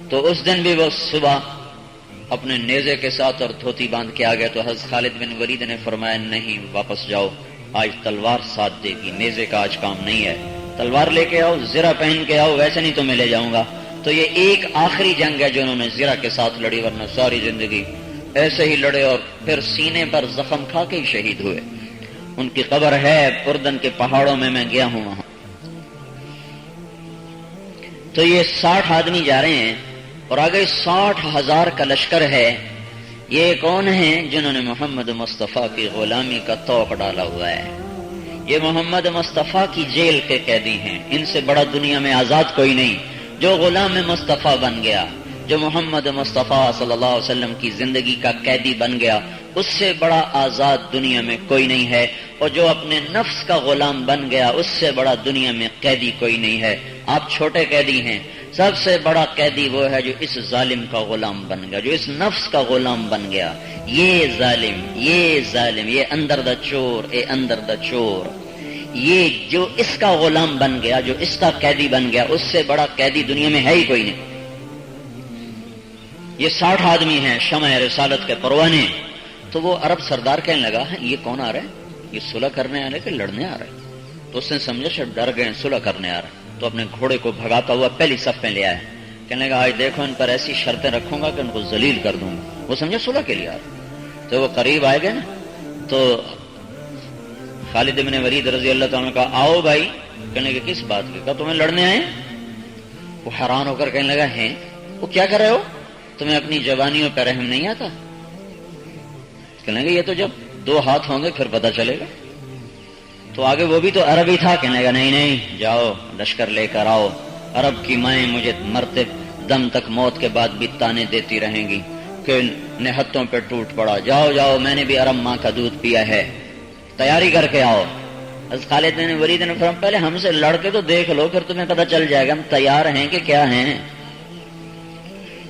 تو اس دن بھی وہ صبح اپنے نیزے کے ساتھ اور دھوتی باندھ کے آ گئے. تو حضرت خالد بن ولید نے فرمایا نہیں واپس جاؤ، آج تلوار ساتھ دے گی، نیزے کا آج کام نہیں ہے. تلوار لے کے آؤ، زرہ پہن کے آؤ، ویسے نہیں تو میں لے جاؤں گا. تو یہ ایک آخری جنگ ہے جو انہوں نے زرہ کے ساتھ لڑی، ورنہ ساری زندگی ایسے ہی لڑے اور پھر سینے پر زخم کھا کے ہی شہید ہوئے. ان کی قبر ہے اردن کے پہاڑوں میں گیا ہوں وہاں. تو یہ 60 آدمی جا رہے ہیں اور آگے 60,000 کا لشکر ہے. یہ کون ہیں؟ جنہوں نے محمد مصطفیٰ کی غلامی کا طوق ڈالا ہوا ہے. یہ محمد مصطفیٰ کی جیل کے قیدی ہیں. ان سے بڑا دنیا میں آزاد کوئی نہیں. جو غلام مصطفیٰ بن گیا، جو محمد مصطفیٰ صلی اللہ علیہ وسلم کی زندگی کا قیدی بن گیا، اس سے بڑا آزاد دنیا میں کوئی نہیں ہے. اور جو اپنے نفس کا غلام بن گیا، اس سے بڑا دنیا میں قیدی کوئی نہیں ہے. آپ چھوٹے قیدی ہیں، سب سے بڑا قیدی وہ ہے جو اس ظالم کا غلام بن گیا، جو اس نفس کا غلام بن گیا. یہ ظالم، یہ اندر دا چور، اے اندر دا چور. یہ جو اس کا غلام بن گیا، جو اس کا قیدی بن گیا، اس سے بڑا قیدی دنیا میں ہے ہی کوئی نہیں. یہ 60 آدمی ہیں شمع رسالت کے پروانے. تو وہ عرب سردار کہنے لگا یہ کون آ رہا ہے؟ یہ صلح کرنے آ رہے کہ لڑنے آ رہے ہیں؟ تو اس نے سمجھا شاید ڈر گئے، صلح کرنے آ رہے ہیں. تو اپنے گھوڑے کو بھگاتا ہوا پہلی صف میں لے آیا. کہنے لگا آج دیکھو ان پر ایسی شرطیں رکھوں گا کہ ان کو ذلیل کر دوں گا. وہ سمجھا صلح کے لیے آ رہے. تو وہ قریب آئے گئے نا، تو خالد بن ولید رضی اللہ تعالیٰ کا آؤ بھائی. کہنے لگا کس بات کی؟ کہا تمہیں لڑنے آئے؟ وہ حیران ہو کر کہنے لگا ہیں. وہ کیا کر رہے ہو؟ تمہیں اپنی جوانیوں پہ رحم نہیں آتا؟ کہنے لگا یہ تو جب 2 ہاتھ ہوں گے پھر پتہ چلے گا. تو آگے وہ بھی تو عربی تھا. کہنے لگا نہیں جاؤ لشکر لے کر آؤ. عرب کی مائیں مجھے مرتے دم تک موت کے بعد بھی تانے دیتی رہیں گی کہ نہتوں پہ ٹوٹ پڑا. جاؤ میں نے بھی عرب ماں کا دودھ پیا ہے، تیاری کر کے آؤ. حضرت خالد بن ولید نے فرمایا پہلے ہم سے لڑ کے تو دیکھ لو، پھر تمہیں پتہ چل جائے گا ہم تیار ہیں کہ کیا ہیں.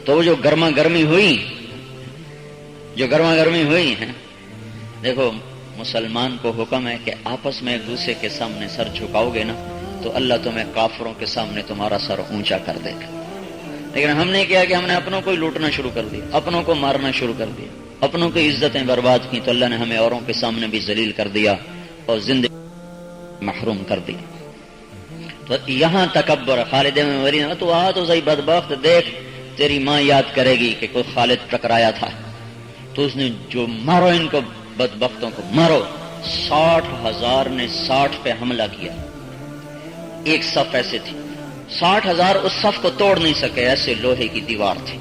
تو وہ جو گرما گرمی ہوئی ہے، دیکھو مسلمان کو حکم ہے کہ آپس میں ایک دوسرے کے سامنے سر جھکاؤ گے نا تو اللہ تمہیں کافروں کے سامنے تمہارا سر اونچا کر دے گا. لیکن ہم نے کیا کہ ہم نے اپنوں کو ہی لوٹنا شروع کر دیا، اپنوں کو مارنا شروع کر دیا، اپنوں کی عزتیں برباد کی. تو اللہ نے ہمیں اوروں کے سامنے بھی ذلیل کر دیا اور زندگی محروم کر دیا. تو یہاں تکبر. خالد بن ولید تو آ تو صحیح بدبخت، دیکھ تیری ماں یاد کرے گی کہ کوئی خالد ٹکرایا تھا. تو اس نے جو مارو ان کو بدبختوں کو مارو. 60,000 نے 60 پہ حملہ کیا. ایک صف ایسے تھی، 60,000 اس صف کو توڑ نہیں سکے، ایسے لوہے کی دیوار تھی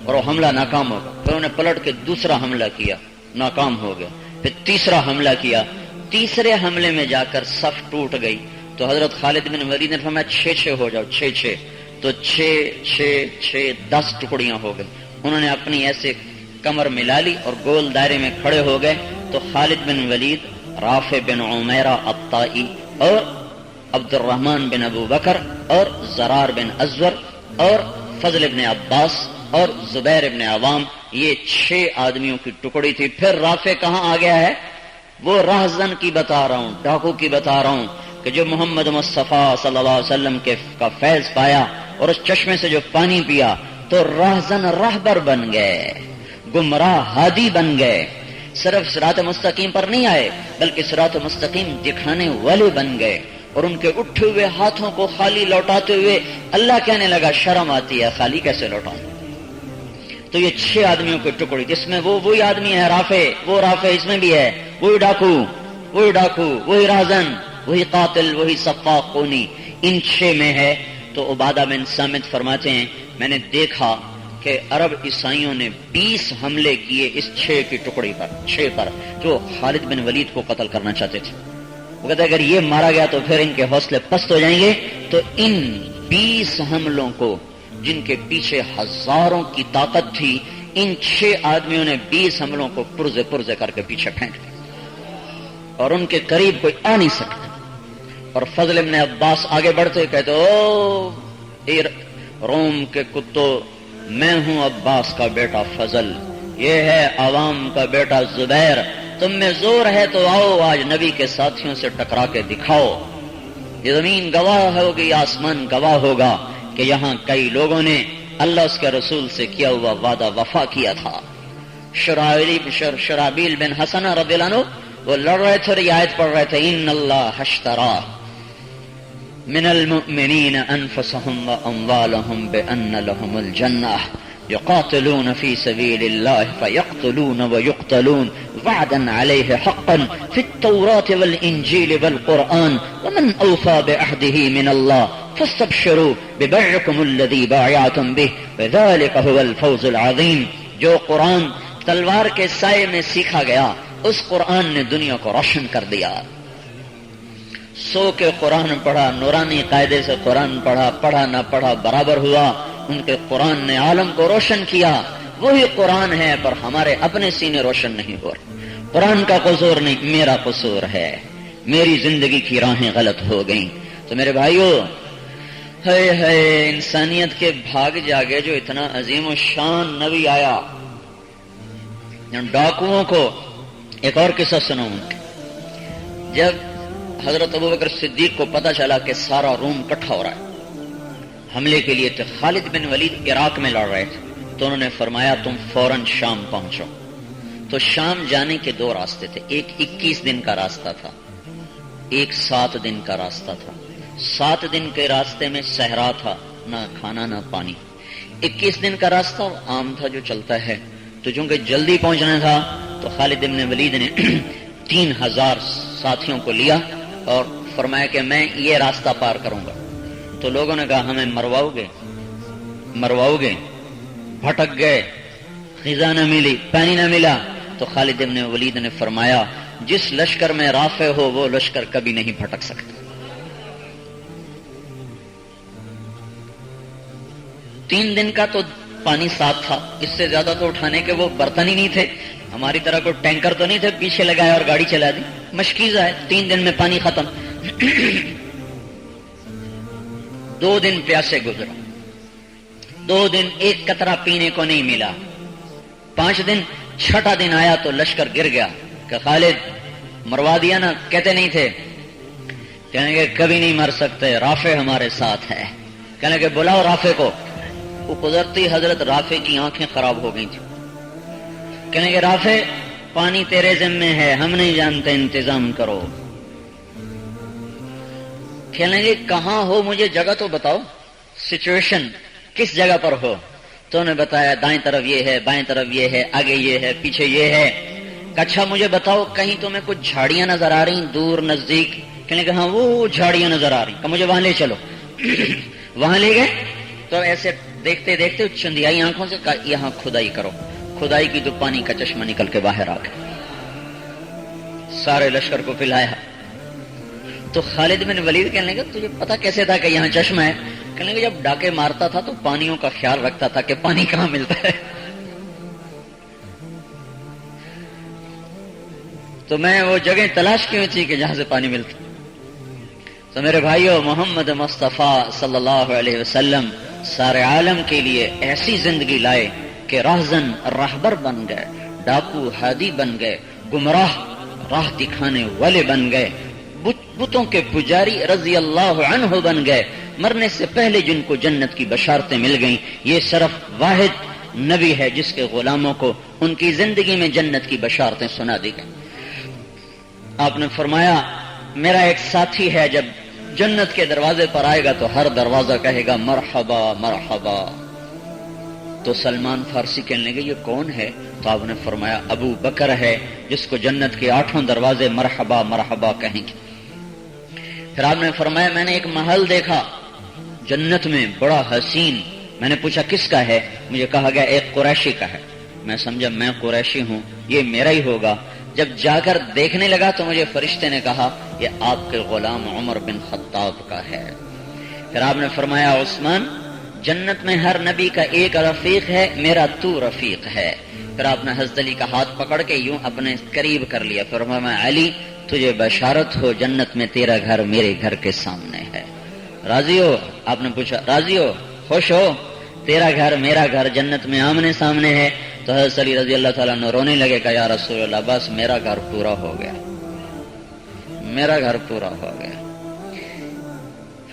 اور وہ حملہ ناکام ہوگا. پھر انہوں نے پلٹ کے دوسرا حملہ کیا، ناکام ہو گیا. پھر تیسرا حملہ کیا. تیسرے حملے میں جا کر صف ٹوٹ گئی. تو حضرت خالد بن ولید نے فرمایا 6 ہو جاؤ، 6. تو 6 10 ٹکڑیاں ہو گئی. انہوں نے اپنی ایسے کمر ملا لی اور گول دائرے میں کھڑے ہو گئے. تو خالد بن ولید، رافع بن عمیرہ الطائی اور عبد الرحمن بن ابو بکر اور زرار بن ازور اور فضل بن عباس اور زبیر بن عوام، یہ 6 آدمیوں کی ٹکڑی تھی. پھر رافع کہاں آ گیا ہے؟ وہ راہزن کی بتا رہا ہوں، ڈاکو کی بتا رہا ہوں کہ جو محمد مصطفیٰ صلی اللہ علیہ وسلم کا فیض پایا اور اس چشمے سے جو پانی پیا تو راہزن راہبر بن گئے، گمراہ ہادی بن گئے. صرف صراط مستقیم پر نہیں آئے بلکہ صراط مستقیم دکھانے والے بن گئے. اور ان کے اٹھے ہوئے ہاتھوں کو خالی لوٹاتے ہوئے اللہ کہنے لگا شرم آتی ہے، خالی کیسے لوٹاؤں. تو یہ 6 آدمیوں کی ٹکڑی، جس میں وہی آدمی ہے رافع، وہ رافع اس میں بھی ہے، وہی ڈاکو، وہی راہزن، وہی قاتل، وہی سفاق خونی، ان 6 میں ہے. تو عبادہ بن صامت فرماتے ہیں میں نے دیکھا کہ عرب عیسائیوں نے 20 حملے کیے اس 6 کی ٹکڑی پر، 6 پر، جو خالد بن ولید کو قتل کرنا چاہتے تھے۔ وہ کہتے اگر یہ مارا گیا تو پھر ان کے حوصلے پست ہو جائیں گے، تو ان 20 حملوں کو، جن کے پیچھے ہزاروں کی طاقت تھی، ان 6 آدمیوں نے 20 حملوں کو پرزے پرزے کر کے پیچھے پھینک دیا اور ان کے قریب کوئی آ نہیں سکتا۔ اور فضل ابن عباس آگے بڑھتے کہتے او روم کے کتوں، میں ہوں عباس کا بیٹا فضل، یہ ہے عوام کا بیٹا زبیر، تم میں زور ہے تو آؤ آج نبی کے ساتھیوں سے ٹکرا کے دکھاؤ۔ یہ زمین گواہ ہوگی، آسمان گواہ ہوگا کہ یہاں کئی لوگوں نے اللہ اس کے رسول سے کیا ہوا وعدہ وفا کیا تھا۔ شرابیل بن حسنہ رضی اللہ عنہ وہ لڑ رہے تھے اور یہ آیت پڑھ رہے تھے ان اللہ اشترى من المؤمنین انفسهم واموالهم بان لهم الجنہ يقاتلون في سبيل الله فيقتلون ويقتلون وعدا عليه حقا في التوراة والإنجيل والقرآن ومن أوفى بعهده من الله فاستبشروا ببيعكم الذي بايعتم به وذلك هو الفوز العظيم۔ جو قرآن تلوار کے سائے میں سیکھا گیا، اس قرآن نے دنیا کو روشن کر دیا۔ سو کے قرآن پڑھا، نورانی قاعدے سے قرآن پڑھا، پڑھا نہ پڑھا برابر ہوا، ان کے قرآن نے عالم کو روشن کیا۔ وہی قرآن ہے پر ہمارے اپنے سینے روشن نہیں ہو رہے۔ قرآن کا قصور نہیں، میرا قصور ہے، میری زندگی کی راہیں غلط ہو گئیں۔ تو میرے بھائیو، ہے انسانیت کے بھاگ جاگے جو اتنا عظیم و شان نبی آیا۔ ڈاکوؤں کو ایک اور قصہ سناؤں۔ جب حضرت ابوبکر صدیق کو پتا چلا کہ سارا روم اکٹھا ہو رہا ہے حملے کے لیے، تو خالد بن ولید عراق میں لڑ رہے تھے، تو انہوں نے فرمایا تم فوراً شام پہنچو۔ تو شام جانے کے 2 راستے تھے، ایک 21 دن کا راستہ تھا، ایک 7 دن کا راستہ تھا۔ 7 دن کے راستے میں صحرا تھا، نہ کھانا نہ پانی۔ 21 دن کا راستہ عام تھا جو چلتا ہے، تو چونکہ جلدی پہنچنا تھا تو خالد بن ولید نے 3000 ساتھیوں کو لیا اور فرمایا کہ میں یہ راستہ پار کروں گا۔ تو لوگوں نے کہا ہمیں مرواؤ گے، بھٹک گئے، غذا نہ ملی، پانی نہ ملا۔ تو خالد بن ولید نے فرمایا جس لشکر میں رافع ہو وہ لشکر کبھی نہیں بھٹک سکتا۔ 3 دن کا تو پانی ساتھ تھا، اس سے زیادہ تو اٹھانے کے وہ برتن ہی نہیں تھے، ہماری طرح کوئی ٹینکر تو نہیں تھے پیچھے لگایا اور گاڑی چلا دی، مشکیزہ ہے۔ 3 دن میں پانی ختم۔ 2 دن پیاسے گزرا، 2 دن ایک قطرہ پینے کو نہیں ملا۔ 5 دن، 6واں دن آیا تو لشکر گر گیا کہ خالد مروا دیا نا، کہتے نہیں تھے، کہنے کہ کبھی نہیں مر سکتے، رافع ہمارے ساتھ ہے۔ کہنے کہ بلاؤ رافع کو۔ وہ قدرتی حضرت رافع کی آنکھیں خراب ہو گئی تھی۔ کہنے کہ رافع پانی تیرے ذمے ہے، ہم نہیں جانتے، انتظام کرو۔ کہنے کہ کہاں ہو، مجھے جگہ تو بتاؤ، سچویشن کس جگہ پر ہو۔ تو انہیں بتایا دائیں طرف یہ ہے، بائیں طرف یہ ہے، آگے یہ ہے، پیچھے یہ ہے۔ اچھا مجھے بتاؤ کہیں تمہیں کچھ جھاڑیاں نظر آ رہی دور نزدیک؟ کہنے کہ ہاں وہ جھاڑیاں نظر آ رہی، کہ مجھے وہاں لے چلو۔ وہاں لے گئے تو ایسے دیکھتے دیکھتے چندیائی آنکھوں سے کہا یہاں کھدائی کرو۔ کھدائی کی تو پانی کا چشمہ نکل کے باہر آ گیا، سارے لشکر کو پلایا۔ تو خالد بن ولید کہنے لگا تجھے پتا کیسے تھا کہ یہاں چشمہ ہے؟ کہنے لگا جب ڈاکے مارتا تھا تو پانیوں کا خیال رکھتا تھا کہ پانی کہاں ملتا ہے، تو میں وہ جگہ تلاش کی ہوئی تھی کہ جہاں سے پانی ملتا۔ تو میرے بھائیو، محمد مصطفیٰ صلی اللہ علیہ وسلم سارے عالم کے لیے ایسی زندگی لائے کہ راہزن راہبر بن گئے، ڈاکو ہادی بن گئے، گمراہ راہ دکھانے والے بن گئے، بتوں کے پجاری رضی اللہ عنہ بن گئے، مرنے سے پہلے جن کو جنت کی بشارتیں مل گئیں۔ یہ صرف واحد نبی ہے جس کے غلاموں کو ان کی زندگی میں جنت کی بشارتیں سنا دی گئیں۔ آپ نے فرمایا میرا ایک ساتھی ہے، جب جنت کے دروازے پر آئے گا تو ہر دروازہ کہے گا مرحبا مرحبا۔ تو سلمان فارسی کہنے لگے یہ کون ہے؟ تو آپ نے فرمایا ابو بکر ہے جس کو جنت کے 8 دروازے مرحبا مرحبا کہیں گے۔ پھر آپ نے فرمایا میں نے ایک محل دیکھا جنت میں بڑا حسین، میں نے پوچھا کس کا ہے؟ مجھے کہا گیا ایک قریشی کا ہے۔ میں سمجھا میں قریشی ہوں، یہ میرا ہی ہوگا۔ جب جا کر دیکھنے لگا تو مجھے فرشتے نے کہا یہ آپ کے غلام عمر بن خطاب کا ہے۔ پھر آپ نے فرمایا عثمان، جنت میں ہر نبی کا ایک رفیق ہے، میرا تو رفیق ہے۔ پھر آپ نے حضرت علی کا ہاتھ پکڑ کے یوں اپنے قریب کر لیا، فرمایا علی تجھے بشارت ہو، جنت میں تیرا گھر میرے گھر کے سامنے ہے، راضی ہو؟ آپ نے پوچھا راضی ہو، خوش ہو؟ تیرا گھر میرا گھر جنت میں آمنے سامنے ہے۔ تو حضرت علی رضی اللہ تعالیٰ عنہ رونے لگے کہ یا رسول اللہ بس میرا گھر پورا ہو گیا، میرا گھر پورا ہو گیا۔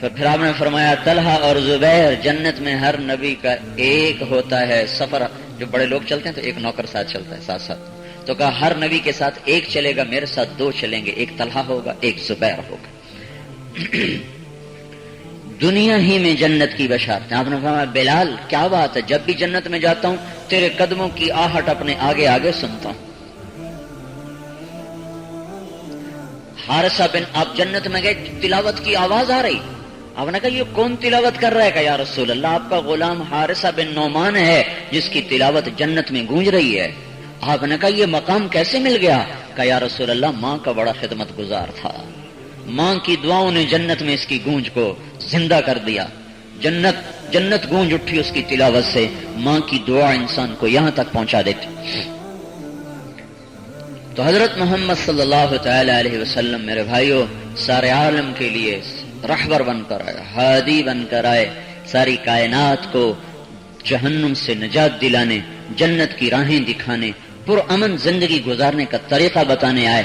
پھر آپ نے فرمایا طلحہ اور زبیر، جنت میں ہر نبی کا ایک ہوتا ہے سفر، جو بڑے لوگ چلتے ہیں تو ایک نوکر ساتھ چلتا ہے ساتھ ساتھ، تو کہا ہر نبی کے ساتھ ایک چلے گا، میرے ساتھ دو چلیں گے، ایک طلحہ ہوگا ایک زبیر ہوگا۔ دنیا ہی میں جنت کی بشارت۔ آپ نے فرمایا بلال کیا بات ہے، جب بھی جنت میں جاتا ہوں تیرے قدموں کی آہٹ اپنے آگے آگے سنتا ہوں۔ حارثہ بن، آپ جنت میں گئے، تلاوت کی آواز آ رہی، آپ نے کہا یہ کون تلاوت کر رہا ہے؟ کہ یا رسول اللہ آپ کا غلام حارثہ بن نعمان ہے جس کی تلاوت جنت میں گونج رہی ہے۔ آپ نے کہا یہ مقام کیسے مل گیا؟ کہ یا رسول اللہ ماں کا بڑا خدمت گزار تھا، ماں کی دعاؤں نے جنت میں اس کی گونج کو زندہ کر دیا، جنت گونج اٹھی اس کی تلاوت سے، ماں کی دعا انسان کو یہاں تک پہنچا دیتی۔ تو حضرت محمد صلی اللہ تعالی علیہ وسلم میرے بھائیوں سارے عالم کے لیے رہبر بن کر آئے، ہادی بن کر آئے، ساری کائنات کو جہنم سے نجات دلانے، جنت کی راہیں دکھانے، پرامن زندگی گزارنے کا طریقہ بتانے آئے۔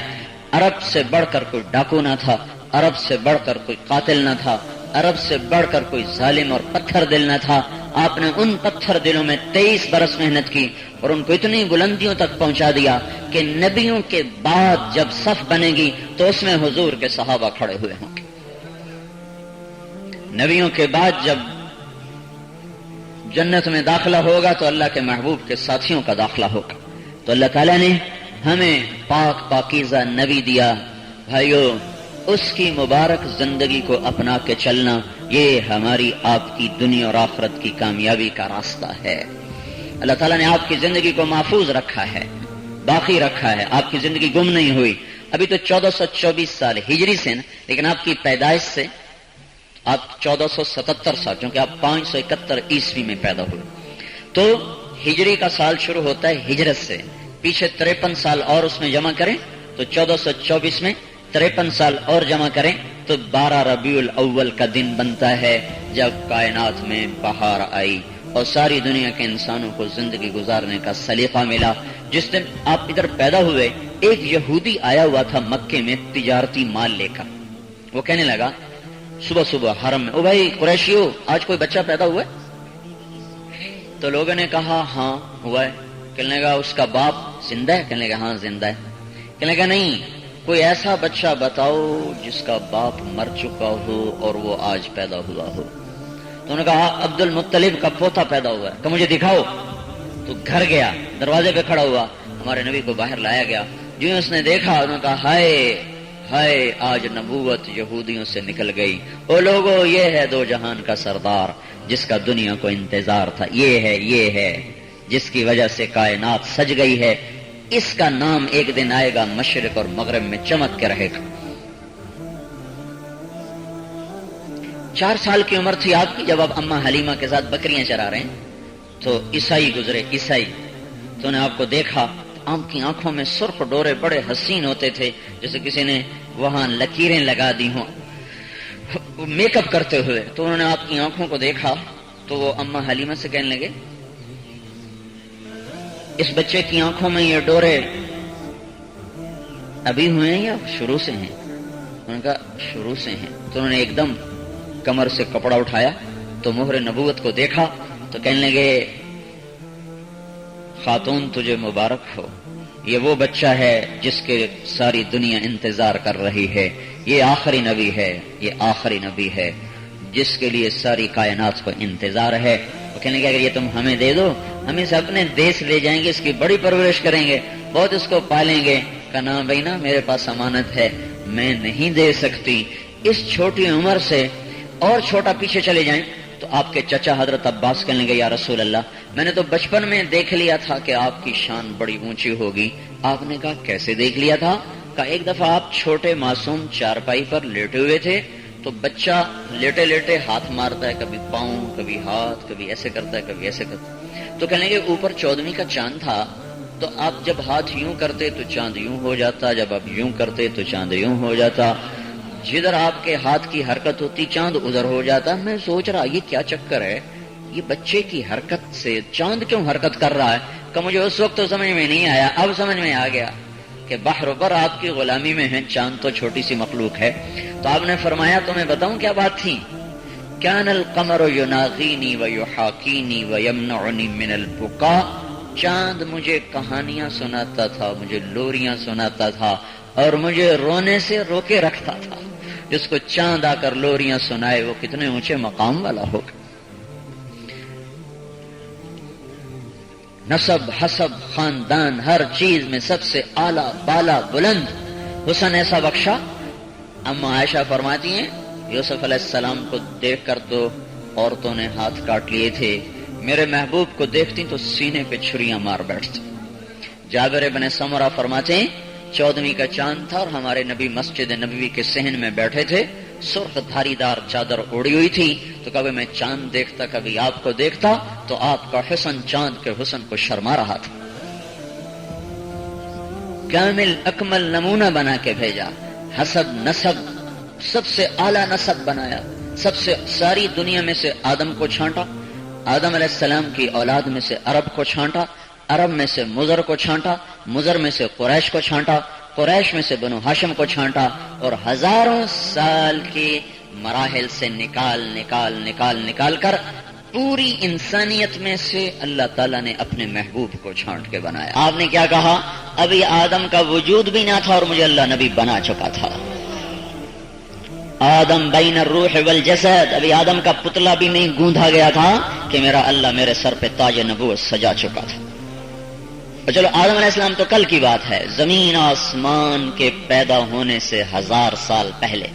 عرب سے بڑھ کر کوئی ڈاکو نہ تھا، عرب سے بڑھ کر کوئی قاتل نہ تھا، عرب سے بڑھ کر کوئی ظالم اور پتھر دل نہ تھا۔ آپ نے ان پتھر دلوں میں 23 برس محنت کی اور ان کو اتنی بلندیوں تک پہنچا دیا کہ نبیوں کے بعد جب صف بنے گی تو اس میں حضور کے صحابہ کھڑے ہوئے ہوں گے، نبیوں کے بعد جب جنت میں داخلہ ہوگا تو اللہ کے محبوب کے ساتھیوں کا داخلہ ہوگا۔ تو اللہ تعالیٰ نے ہمیں پاک پاکیزہ نبی دیا، بھائیو اس کی مبارک زندگی کو اپنا کے چلنا یہ ہماری آپ کی دنیا اور آخرت کی کامیابی کا راستہ ہے۔ اللہ تعالیٰ نے آپ کی زندگی کو محفوظ رکھا ہے، باقی رکھا ہے، آپ کی زندگی گم نہیں ہوئی۔ ابھی تو 1424 سال ہجری سے نا، لیکن آپ کی پیدائش سے آپ 1477 سال، کیونکہ آپ 571 عیسوی میں پیدا ہوئے، تو ہجری کا سال شروع ہوتا ہے ہجرت سے، پیچھے 53 سال اور اس میں جمع کریں تو 1424 میں 53 سال اور جمع کریں تو 12 ربیع الاول کا دن بنتا ہے جب کائنات میں بہار آئی اور ساری دنیا کے انسانوں کو زندگی گزارنے کا سلیقہ ملا۔ جس دن آپ ادھر پیدا ہوئے ایک یہودی آیا ہوا تھا مکے میں تجارتی مال لے کر، وہ کہنے لگا صبح صبح حرم میں، او بھائی قریشیو آج کوئی بچہ پیدا ہوا ہے؟ تو لوگوں نے کہا ہاں ہوا ہے۔ کہنے لگا اس کا باپ زندہ ہے؟ کہنے لگا ہاں زندہ ہے۔ کہنے لگا نہیں، کوئی ایسا بچہ بتاؤ جس کا باپ مر چکا ہو اور وہ آج پیدا ہوا ہو۔ تو انہوں نے کہا عبد المطلب کا پوتا پیدا ہوا ہے، کہ مجھے دکھاؤ۔ تو گھر گیا، دروازے پہ کھڑا ہوا، ہمارے نبی کو باہر لایا گیا، جو اس نے دیکھا انہوں نے کہا ہائے ہائے آج نبوت یہودیوں سے نکل گئی، او لوگو یہ ہے دو جہان کا سردار جس کا دنیا کو انتظار تھا، یہ ہے جس کی وجہ سے کائنات سج گئی ہے، اس کا نام ایک دن آئے گا مشرق اور مغرب میں چمک کے رہے گا۔ 4 سال کی عمر تھی آپ کی جب آپ اماں حلیمہ کے ساتھ بکریاں چرا رہے ہیں تو عیسائی گزرے، عیسائی تو نے آپ کو دیکھا، آپ کی آنکھوں میں سرخ ڈورے بڑے حسین ہوتے تھے جیسے کسی نے وہاں لکیریں لگا دی ہوں میک اپ کرتے ہوئے۔ تو انہوں نے آپ کی آنکھوں کو دیکھا تو وہ اماں حلیمہ سے کہنے لگے اس بچے کی آنکھوں میں یہ ڈورے ابھی ہوئے ہیں یا شروع سے ہیں؟ انہوں نے کہا شروع سے ہیں۔ تو انہوں نے ایک دم کمر سے کپڑا اٹھایا تو مہر نبوت کو دیکھا تو کہنے لگے خاتون تجھے مبارک ہو، یہ وہ بچہ ہے جس کے ساری دنیا انتظار کر رہی ہے، یہ آخری نبی ہے، یہ آخری نبی ہے جس کے لیے ساری کائنات کو انتظار ہے۔ وہ کہنے لگے اگر یہ تم ہمیں دے دو ہم اسے اپنے دیش لے جائیں گے، اس کی بڑی پرورش کریں گے، بہت اس کو پالیں گے۔ کہا نا بھائی نا میرے پاس امانت ہے، میں نہیں دے سکتی، اس چھوٹی عمر سے اور چھوٹا پیچھے چلے جائیں تو آپ کے چچا حضرت عباس کہنے لگے یا رسول اللہ میں نے تو بچپن میں دیکھ لیا تھا کہ آپ کی شان بڑی اونچی ہوگی. آپ نے کہا کیسے دیکھ لیا تھا؟ کہا ایک دفعہ آپ چھوٹے معصوم چارپائی پر لیٹے ہوئے تھے تو بچہ لیٹے لیٹے ہاتھ مارتا ہے, کبھی پاؤں کبھی ہاتھ, کبھی ایسے کرتا ہے کبھی ایسے کرتا ہے. تو کہنے لگے اوپر 14ویں کا چاند تھا تو آپ جب ہاتھ یوں کرتے تو چاند یوں ہو جاتا, جب آپ یوں کرتے تو چاند یوں ہو جاتا, جدھر آپ کے ہاتھ کی حرکت ہوتی چاند ادھر ہو جاتا. میں سوچ رہا یہ کیا چکر ہے, یہ بچے کی حرکت سے چاند کیوں حرکت کر رہا ہے؟ کہ مجھے اس وقت تو سمجھ میں نہیں آیا, اب سمجھ میں آ گیا کہ بحر پر آپ کی غلامی میں ہیں, چاند تو چھوٹی سی مخلوق ہے. تو آپ نے فرمایا تمہیں بتاؤں کیا بات تھی؟ کان القمر یناغینی ویحاکینی ویمنعنی من البکاء. چاند مجھے کہانیاں سناتا تھا, مجھے لوریاں سناتا تھا اور مجھے رونے سے روکے رکھتا تھا. جس کو چاند آ کر لوریاں سنائے وہ کتنے اونچے مقام والا ہوگا. نسب حسب خاندان ہر چیز میں سب سے اعلیٰ بالا بلند حسن ایسا بخشا. اما عائشہ فرماتی ہیں یوسف علیہ السلام کو دیکھ کر تو عورتوں نے ہاتھ کاٹ لیے تھے, میرے محبوب کو دیکھتی تو سینے پہ چھریاں مار بیٹھتی. جابر بن سمرہ فرماتے ہیں 14ویں کا چاند تھا اور ہمارے نبی مسجد نبوی کے صحن میں بیٹھے تھے, سرخ دھاری دار چادر اوڑی ہوئی تھی. تو کبھی میں چاند دیکھتا کبھی آپ کو دیکھتا تو آپ کا حسن چاند کے حسن کو شرما رہا تھا. کامل اکمل نمونہ بنا کے بھیجا, حسب نسب سب سے اعلیٰ نسب بنایا, سب سے ساری دنیا میں سے آدم کو چھانٹا, آدم علیہ السلام کی اولاد میں سے عرب کو چھانٹا, عرب میں سے مضر کو چھانٹا, مضر میں سے قریش کو چھانٹا, قریش میں سے بنو ہاشم کو چھانٹا, اور ہزاروں سال کے مراحل سے نکال نکال نکال نکال کر پوری انسانیت میں سے اللہ تعالیٰ نے اپنے محبوب کو چھانٹ کے بنایا. آپ نے کیا کہا؟ ابھی آدم کا وجود بھی نہ تھا اور مجھے اللہ نبی بنا چکا تھا. آدم بین الروح والجسد, ابھی آدم کا پتلا بھی نہیں گوندھا گیا تھا کہ میرا اللہ میرے سر پہ تاج نبوت سجا چکا تھا. چلو آدم علیہ السلام تو کل کی بات ہے, زمین آسمان کے پیدا ہونے سے 1000 سال پہلے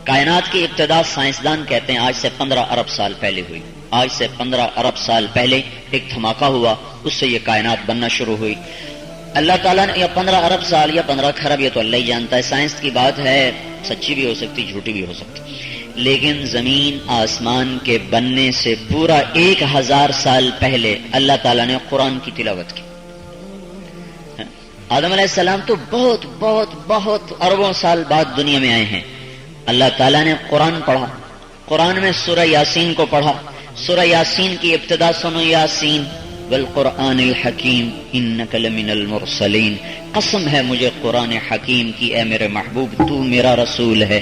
کائنات کی ابتدا سائنسدان کہتے ہیں آج سے 15 ارب سال پہلے ہوئی. آج سے 15 ارب سال پہلے ایک دھماکہ ہوا, اس سے یہ کائنات بننا شروع ہوئی. اللہ تعالیٰ نے, یا 15 ارب سال یا 15 کھرب, یہ تو اللہ ہی جانتا ہے, سائنس کی بات ہے, سچی بھی ہو سکتی جھوٹی بھی ہو سکتی, لیکن زمین آسمان کے بننے سے پورا 1000 سال پہلے اللہ تعالیٰ نے قرآن کی تلاوت کی. آدم علیہ السلام تو بہت بہت بہت اربوں سال بعد دنیا میں آئے ہیں. اللہ تعالیٰ نے قرآن پڑھا, قرآن میں سورہ یاسین کو پڑھا. سورہ یاسین کی ابتدا سنو, یاسین والقرآن الحکیم انک لمن المرسلین, قسم ہے مجھے قرآن حکیم کی اے میرے محبوب تو میرا رسول ہے.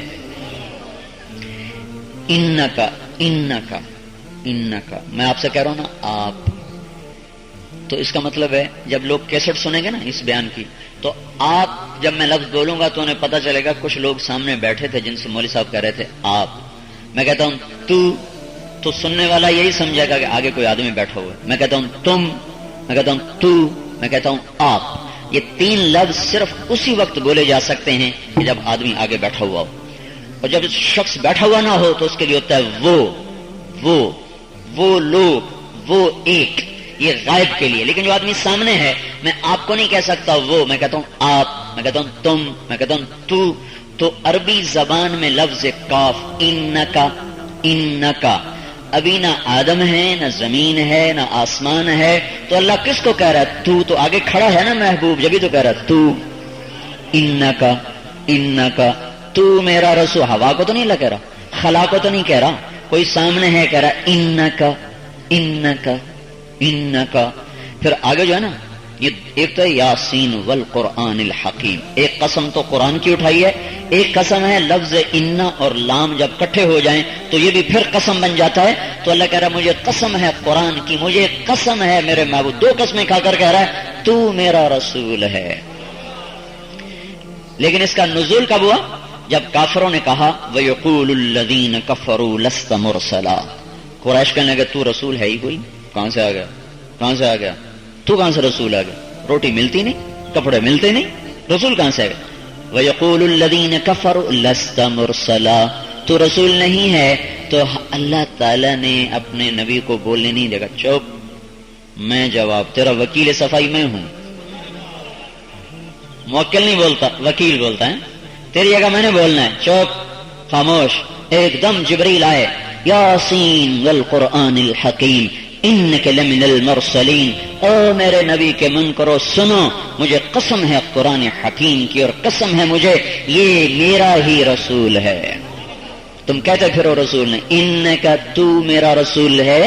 انکا انکا انکا, میں آپ سے کہہ رہا ہوں نا آپ, تو اس کا مطلب ہے جب لوگ کیسٹ سنیں گے نا اس بیان کی تو آپ, جب میں لفظ بولوں گا تو انہیں پتہ چلے گا کچھ لوگ سامنے بیٹھے تھے جن سے مولوی صاحب کہہ رہے تھے آپ, میں کہتا ہوں تو سننے والا یہی سمجھے گا کہ آگے کوئی آدمی بیٹھا ہوا ہے. میں کہتا ہوں تم, میں کہتا ہوں تو, میں کہتا ہوں آپ. یہ 3 لفظ صرف اسی وقت بولے جا سکتے ہیں کہ جب آدمی آگے بیٹھا ہوا ہو, اور جب شخص بیٹھا ہوا نہ ہو تو اس کے لیے ہوتا ہے وہ لوگ, وہ ایک, یہ غائب کے لیے. لیکن جو آدمی سامنے ہے, میں آپ کو نہیں کہہ سکتا وہ, میں کہتا ہوں آپ, میں کہتا ہوں تم, میں کہتا ہوں تو عربی زبان میں لفظ کاف انکا انکا, ابھی نہ آدم ہے نہ زمین ہے نہ آسمان ہے, تو اللہ کس کو کہہ رہا ہے؟ تو آگے کھڑا ہے نا محبوب, جبھی تو کہہ رہا ہے تو انکا انکا, تو میرا رسول. ہوا کو تو نہیں کہہ رہا, خلا کو تو نہیں کہہ رہا, کوئی سامنے ہے کہہ رہا انکا انکا انکا. پھر آگے جو ہے نا, یہ ایک تو یاسین والقرآن الحکیم, ایک قسم تو قرآن کی اٹھائی ہے, ایک قسم ہے لفظ انا اور لام جب کٹھے ہو جائیں تو یہ بھی پھر قسم بن جاتا ہے. تو اللہ کہہ رہا ہے مجھے قسم ہے قرآن کی, مجھے قسم ہے میرے محبوب, 2 قسمیں کھا کر کہہ رہا ہے تو میرا رسول ہے. لیکن اس کا نزول کب ہوا؟ جب کافروں نے کہا وَيَقُولُ الَّذِينَ كَفَرُوا لَسْتَ مُرْسَلًا, قریش کہنے لگے تو رسول ہے ہی کوئی, کہاں سے آ گیا, کہاں سے آ گیا, تو کہاں سے رسول آ گیا, روٹی ملتی نہیں, کپڑے ملتے نہیں, رسول کہاں سے آ گیا. وَيَقُولُ الَّذِينَ كَفَرُوا لَسْتَ مُرْسَلًا, تو رسول نہیں ہے تو اللہ تعالیٰ نے اپنے نبی کو بولنے نہیں دے گا چپ میں جواب تیرا وکیل صفائی میں ہوں. موکل نہیں بولتا وکیل بولتا ہے تیری جگہ میں نے بولنا ہے چپ خاموش. ایک دم جبریل آئے یاسین والقرآن الحکیم انک لمن المرسلین. او میرے نبی کے منکرو سنو مجھے قسم ہے قرآن حکیم کی اور قسم ہے مجھے یہ میرا ہی رسول ہے. تم کہتے پھرو رسول نے انک تو میرا رسول ہے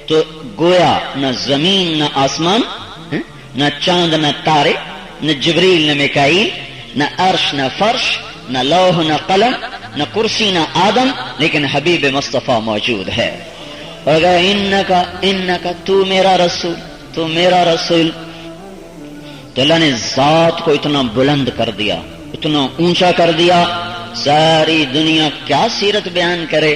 تو گویا نہ زمین نہ آسمان نہ چاند نہ تارے نہ جبریل نہ میکائیل نہ عرش نہ فرش نہ لوح نہ قلم نہ کرسی نہ آدم لیکن حبیب مصطفیٰ موجود ہے. اور انکا تو میرا رسول تو اللہ نے ذات کو اتنا بلند کر دیا اتنا اونچا کر دیا. ساری دنیا کیا سیرت بیان کرے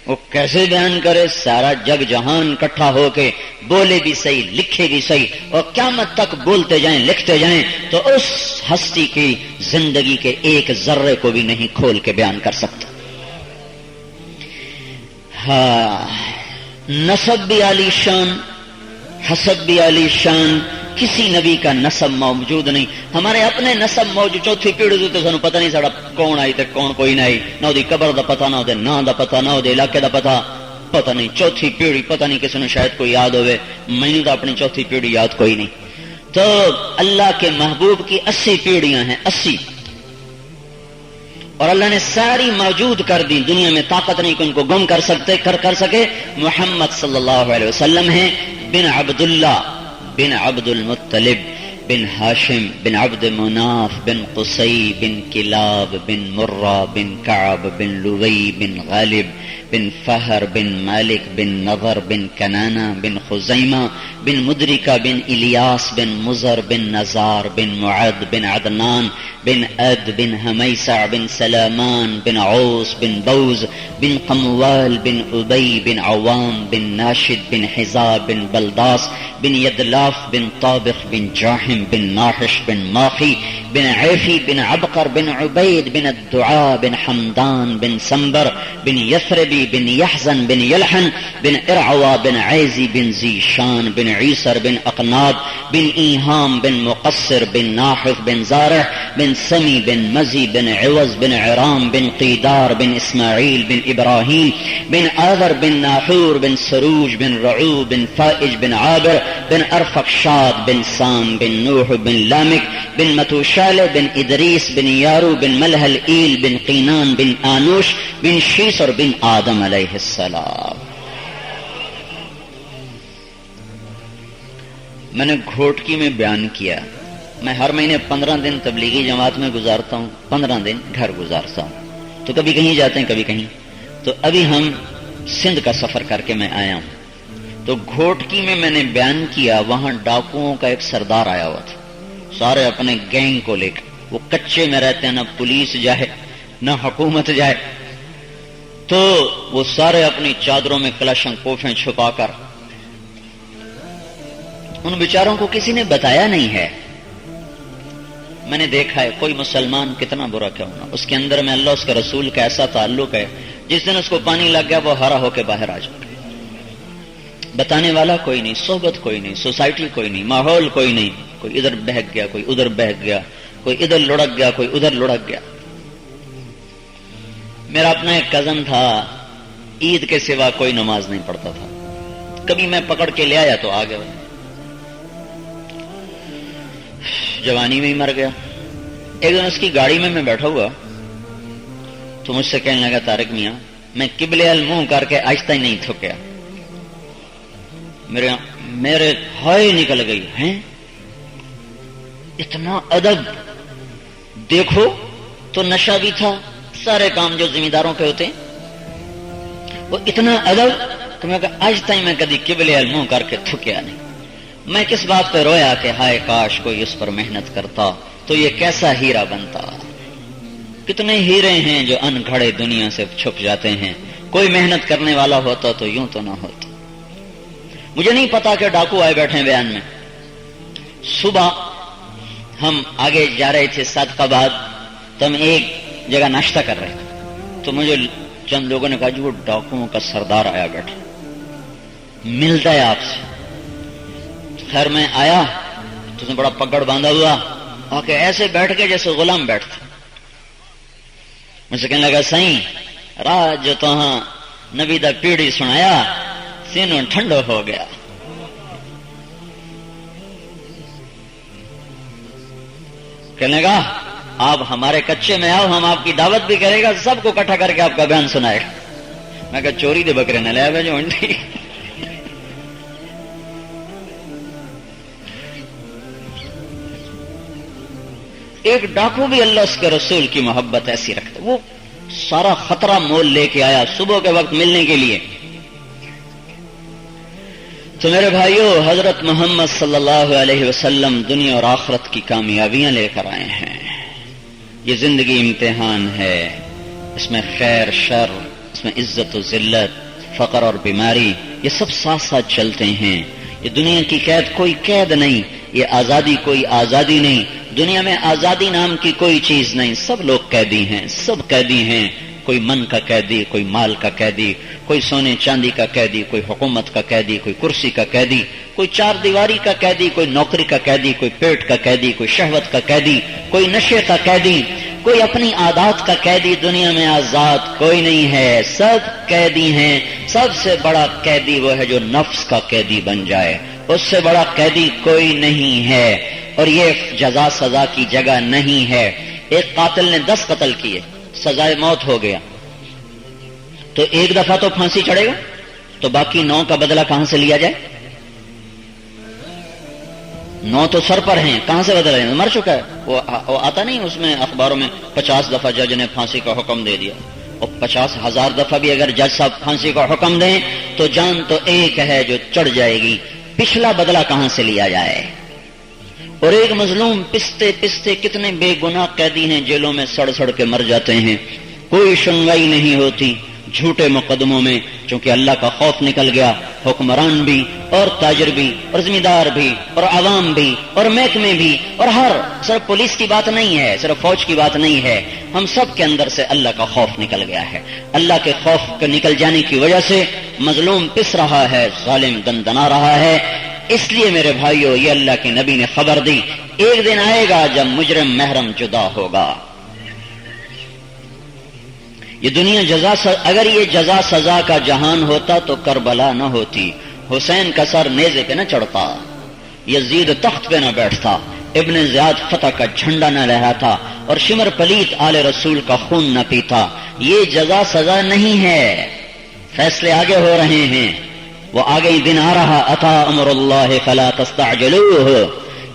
وہ کیسے بیان کرے. سارا جگ جہان اکٹھا ہو کے بولے بھی صحیح لکھے بھی صحیح اور قیامت تک بولتے جائیں لکھتے جائیں تو اس ہستی کی زندگی کے ایک ذرے کو بھی نہیں کھول کے بیان کر سکتا. ہاں نسب بھی عالی شان حسب بھی عالی شان. کسی نبی کا نسب موجود نہیں. ہمارے اپنے نسب موجود چوتھی پیڑھی تو سانو پتہ نہیں ساڑا کون آئی تے کون کوئی نہ آئی. نہ دی قبر دا پتہ نہ دے نا دا پتہ نہ دے علاقے دا پتہ نہیں. چوتھی پیڑھی پتہ نہیں کسی نے شاید کوئی یاد ہوئے. مینوں تو اپنی چوتھی پیڑھی یاد کوئی نہیں. تو اللہ کے محبوب کی 80 پیڑھیاں ہیں 80 اور اللہ نے ساری موجود کر دی. دنیا میں طاقت نہیں کہ ان کو گم کر سکے. محمد صلی اللہ علیہ وسلم ہیں بن عبداللہ بن عبد المطلب بن ہاشم بن عبد مناف بن قصی بن کلاب بن مرہ بن کعب بن لوی بن غالب بن فہر بن مالک بن نظر بن کنانہ بن خزیمہ بن مدرکہ بن الیاس بن مزر بن نزار بن معد بن عدنان بن عد بن حمیسع بن سلامان بن عوس بن بوز بن قموال بن ابی بن عوام بن ناشد بن حزاب بن بلداس بن یدلاف بن طابخ بن جاحم بن ناحش بن ماخی بن عیفی بن عبقر بن عبید بن الدعاء بن حمدان بن سنبر بن یثربی بن یحزن بن یلحن بن ارعوا بن عیزی بن زیشان بن عیسر بن اقناب بن ایہام بن مقصر بن ناحف بن زارع بن سمی بن مزی بن عوض بن عرام بن قیدار بن اسماعیل بن ابراہیم بن آذر بن ناحور بن سروج بن رعو بن فائج بن عابر بن ارفقشاد بن سام بن نوح بن لامک بن متوشال بن ادریس بن یارو بن ملحل ایل بن قینان بن آنوش بن شیسر بن آدم علیہ السلام. میں نے گھوٹکی میں بیان کیا میں ہر مہینے 15 دن تبلیغی جماعت میں گزارتا ہوں 15 دن گھر گزارتا ہوں تو کبھی کہیں جاتے ہیں کبھی کہیں. تو ابھی ہم سندھ کا سفر کر کے میں آیا ہوں تو گھوٹکی میں نے بیان کیا وہاں ڈاکوؤں کا ایک سردار آیا ہوا تھا سارے اپنے گینگ کو لے کر. وہ کچے میں رہتے ہیں نہ پولیس جائے نہ حکومت جائے تو وہ سارے اپنی چادروں میں کلاشن کوفیں چھپا کر ان بیچاروں کو کسی نے بتایا نہیں ہے. میں نے دیکھا ہے کوئی مسلمان کتنا برا کیا ہونا اس کے اندر میں اللہ اس کے رسول کا ایسا تعلق ہے جس دن اس کو پانی لگ گیا وہ ہرا ہو کے باہر آ جائے. بتانے والا کوئی نہیں صحبت کوئی نہیں سوسائٹی کوئی نہیں ماحول کوئی نہیں. کوئی ادھر بہک گیا کوئی ادھر بہک گیا کوئی ادھر لڑک گیا کوئی ادھر لڑک گیا. میرا اپنا ایک کزن تھا عید کے سوا کوئی نماز نہیں پڑھتا تھا. کبھی میں پکڑ کے لے آیا تو آ گیا جوانی میں ہی مر گیا. ایک دن اس کی گاڑی میں بیٹھا ہوا تو مجھ سے کہنے لگا طارق میاں میں قبلے منہ کر کے آہستہ ہی نہیں تھکیا. میرے ہائے نکل گئی ہیں اتنا ادب. دیکھو تو نشہ بھی تھا سارے کام جو ذمہ داروں پہ ہوتے وہ اتنا ادب کہ میں آج تک میں کبھی قبلے منہ کر کے تھکیا نہیں. میں کس بات پہ رویا کہ ہائے کاش کوئی اس پر محنت کرتا تو یہ کیسا ہیرا بنتا. کتنے ہیرے ہیں جو ان گھڑے دنیا سے چھپ جاتے ہیں. کوئی محنت کرنے والا ہوتا تو یوں تو نہ ہوتا. مجھے نہیں پتا کہ ڈاکو آئے بیٹھے بیان میں. صبح ہم آگے جا رہے تھے صدقہ باد تو ہم ایک جگہ ناشتہ کر رہے تھے تو مجھے چند لوگوں نے کہا جی وہ ڈاکوؤں کا سردار آیا بیٹھا ملتا ہے آپ سے. خیر میں آیا تو اس نے بڑا پگڑ باندھا ہوا آ کے ایسے بیٹھ کے جیسے غلام بیٹھتا. مجھ سے کہنے لگا سائیں راج جو تو ہاں نبی دا پیڑھی سنایا سینوں ٹھنڈو ہو گیا. کہنے لگا آپ ہمارے کچے میں آؤ ہم آپ کی دعوت بھی کرے گا سب کو اکٹھا کر کے آپ کا بیان سنائے گا. میں کہا چوری دے بکرے نہ لیا جو انڈی. ایک ڈاکو بھی اللہ اس کے رسول کی محبت ایسی رکھتا وہ سارا خطرہ مول لے کے آیا صبح کے وقت ملنے کے لیے. تو میرے بھائیوں حضرت محمد صلی اللہ علیہ وسلم دنیا اور آخرت کی کامیابیاں لے کر آئے ہیں. یہ زندگی امتحان ہے، اس میں خیر شر، اس میں عزت و ذلت، فقر اور بیماری، یہ سب ساتھ ساتھ چلتے ہیں. یہ دنیا کی قید کوئی قید نہیں، یہ آزادی کوئی آزادی نہیں. دنیا میں آزادی نام کی کوئی چیز نہیں، سب لوگ قیدی ہیں، سب قیدی ہیں. کوئی من کا قیدی، کوئی مال کا قیدی، کوئی سونے چاندی کا قیدی، کوئی حکومت کا قیدی، کوئی کرسی کا قیدی، کوئی چار دیواری کا قیدی، کوئی نوکری کا قیدی، کوئی پیٹ کا قیدی، کوئی شہوت کا قیدی، کوئی نشے کا قیدی، کوئی اپنی عادات کا قیدی. دنیا میں آزاد کوئی نہیں ہے، سب قیدی ہیں. سب سے بڑا قیدی وہ ہے جو نفس کا قیدی بن جائے، اس سے بڑا قیدی کوئی نہیں ہے. اور یہ جزا سزا کی جگہ نہیں ہے. ایک قاتل نے 10 قتل کیے، سزائے موت ہو گیا، تو ایک دفعہ تو پھانسی چڑھے گا، تو باقی 9 کا بدلہ کہاں سے لیا جائے؟ 9 تو سر پر ہیں، کہاں سے بدلہ لیں؟ مر چکا ہے وہ آتا نہیں اس میں اخباروں میں 50 دفعہ جج نے پھانسی کا حکم دے دیا. اور 50,000 دفعہ بھی اگر جج صاحب پھانسی کا حکم دیں تو جان تو ایک ہے جو چڑھ جائے گی. پچھلا بدلہ کہاں سے لیا جائے؟ اور ایک مظلوم پستے پستے کتنے بے گناہ قیدی ہیں جیلوں میں سڑ سڑ کے مر جاتے ہیں، کوئی سنوائی نہیں ہوتی جھوٹے مقدموں میں. چونکہ اللہ کا خوف نکل گیا، حکمران بھی اور تاجر بھی اور ذمہ دار بھی اور عوام بھی اور محکمے بھی اور صرف پولیس کی بات نہیں ہے، صرف فوج کی بات نہیں ہے، ہم سب کے اندر سے اللہ کا خوف نکل گیا ہے. اللہ کے خوف کے نکل جانے کی وجہ سے مظلوم پس رہا ہے، ظالم دندنا رہا ہے. اس لیے میرے بھائیوں یہ اللہ کے نبی نے خبر دی ایک دن آئے گا جب مجرم محرم جدا ہوگا. یہ دنیا اگر یہ جزا سزا کا جہان ہوتا تو کربلا نہ ہوتی، حسین کا سر نیزے پہ نہ چڑھتا، یزید تخت پہ نہ بیٹھتا، ابن زیاد فتح کا جھنڈا نہ لہراتا اور شمر پلیت آل رسول کا خون نہ پیتا. یہ جزا سزا نہیں ہے، فیصلے آگے ہو رہے ہیں. وہ آگے دن آ رہا، اتا امر اللہ فلا تستعجلوه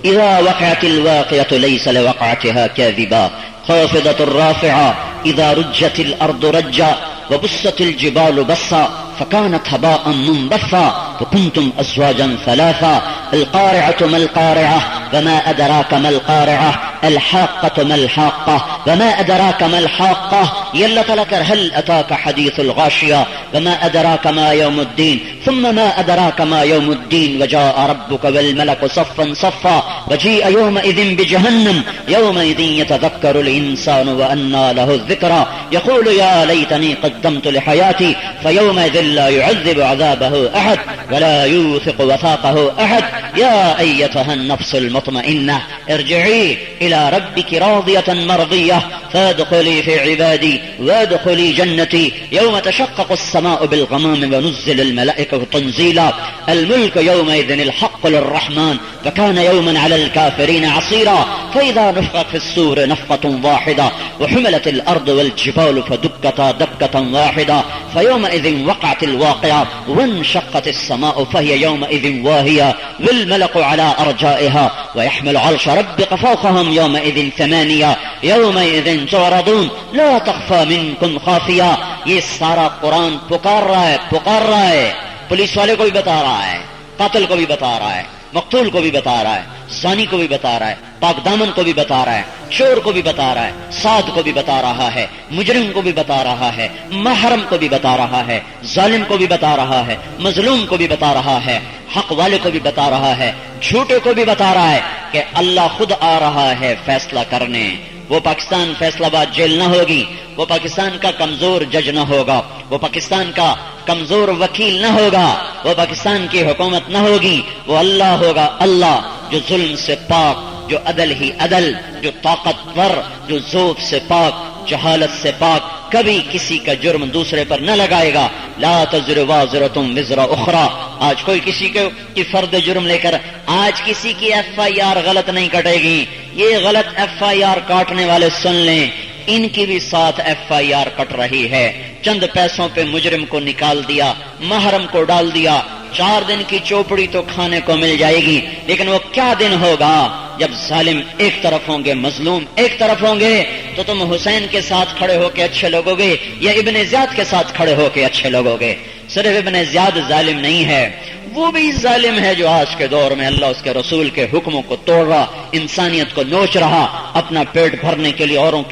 اذا وقعت الواقعة ليس لوقعتها كاذبا خافضة الرافعة اذا رجت الارض رجا وبست الجبال بصا فكانت هباء منبثا وكنتم ازواجا ثلاثا القارعة ما القارعة وما ادراك ما القارعة الحاقة ما الحاقة وما ادراك ما الحاقة يلا تلك هل اتاك حديث الغاشية وما ادراك ما يوم الدين ثم ما ادراك ما يوم الدين وجاء ربك والملك صفا صفا وجيء يومئذ بجهنم يومئذ يتذكر الانسان وانى له الذكرى يقول يا ليتني قدمت لحياتي فيومئذ لا يعذب عذابه احد ولا يوثق وثاقه احد يا ايتها النفس المطمئنة ارجعي الى ربك راضية مرضية فادخلي في عبادي وادخلي جنتي يوم تشقق السماء بالغمام ونزل الملائكة تنزيلا الملك يومئذ الحق للرحمن فكان يوما على الكافرين عصيرا فإذا نفخ في السور نفخة واحدة وحملت الأرض والجبال فدكتا دكة واحدة فيومئذ وقعت الواقعة وانشقت السماء فهي يومئذ واهية والملك على أرجائها ويحمل عرش ربك فوقهم يومئذ ثمانية يومئذ تعرضون لا تخفى منكم خافية. یہ سارا قرآن پکار رہا ہے پولیس والے کو بھی بتا رہا ہے، قاتل کو بھی بتا رہا ہے، مقتول کو بھی بتا رہا ہے، زانی کو بھی بتا رہا ہے، پاک دامن کو بھی بتا رہا ہے، چور کو بھی بتا رہا ہے، سعد کو بھی بتا رہا ہے، مجرم کو بھی بتا رہا ہے، محرم کو بھی بتا رہا ہے، ظالم کو بھی بتا رہا ہے، مظلوم کو بھی بتا رہا ہے، حق والے کو بھی بتا رہا ہے، جھوٹے کو بھی بتا رہا ہے کہ اللہ خود آ رہا ہے فیصلہ کرنے. وہ پاکستان فیصل آباد جیل نہ ہوگی، وہ پاکستان کا کمزور جج نہ ہوگا، وہ پاکستان کا کمزور وکیل نہ ہوگا، وہ پاکستان کی حکومت نہ ہوگی، وہ اللہ ہوگا، اللہ جو ظلم سے پاک، جو عدل ہی عدل، جو طاقتور، جو ذوق سے پاک، جہالت سے پاک، کبھی کسی کا جرم دوسرے پر نہ لگائے گا۔ لا تزر وازرۃ وزر اخرى، آج کوئی کسی کی فرد جرم لے کر آج کسی کی ایف آئی آر غلط نہیں کٹے گی۔ یہ غلط ایف آئی آر کاٹنے والے سن لیں، ان کی بھی ساتھ ایف آئی آر کٹ رہی ہے۔ چند پیسوں پہ مجرم کو نکال دیا، محرم کو ڈال دیا، 4 دن کی چوپڑی تو کھانے کو مل جائے گی، لیکن وہ کیا دن ہوگا جب ظالم ایک طرف ہوں گے، مظلوم ایک طرف ہوں گے؟ تو تم حسین کے ساتھ کھڑے ہو کے اچھے لوگو گے یا ابن زیاد کے ساتھ کھڑے ہو کے اچھے لوگو گے؟ صرف ابن زیاد ظالم نہیں ہے، وہ بھی ظالم ہے جو آج کے دور میں اللہ اس کے رسول کے حکموں کو توڑ رہا، انسانیت کو نوچ رہا، اپنا پیٹ بھرنے کے لیے اوروں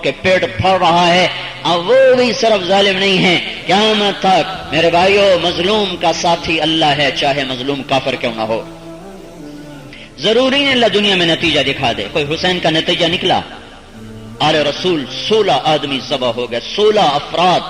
کے پیٹ پھاڑ رہا ہے، اور وہ بھی صرف ظالم نہیں ہے۔ قیامت تک میرے بھائیو مظلوم کا ساتھی اللہ ہے، چاہے مظلوم کافر کیوں نہ ہو۔ ضروری نہیں اللہ دنیا میں نتیجہ دکھا دے۔ کوئی حسین کا نتیجہ نکلا، آل رسول 16 آدمی ذبح ہو گئے، 16 افراد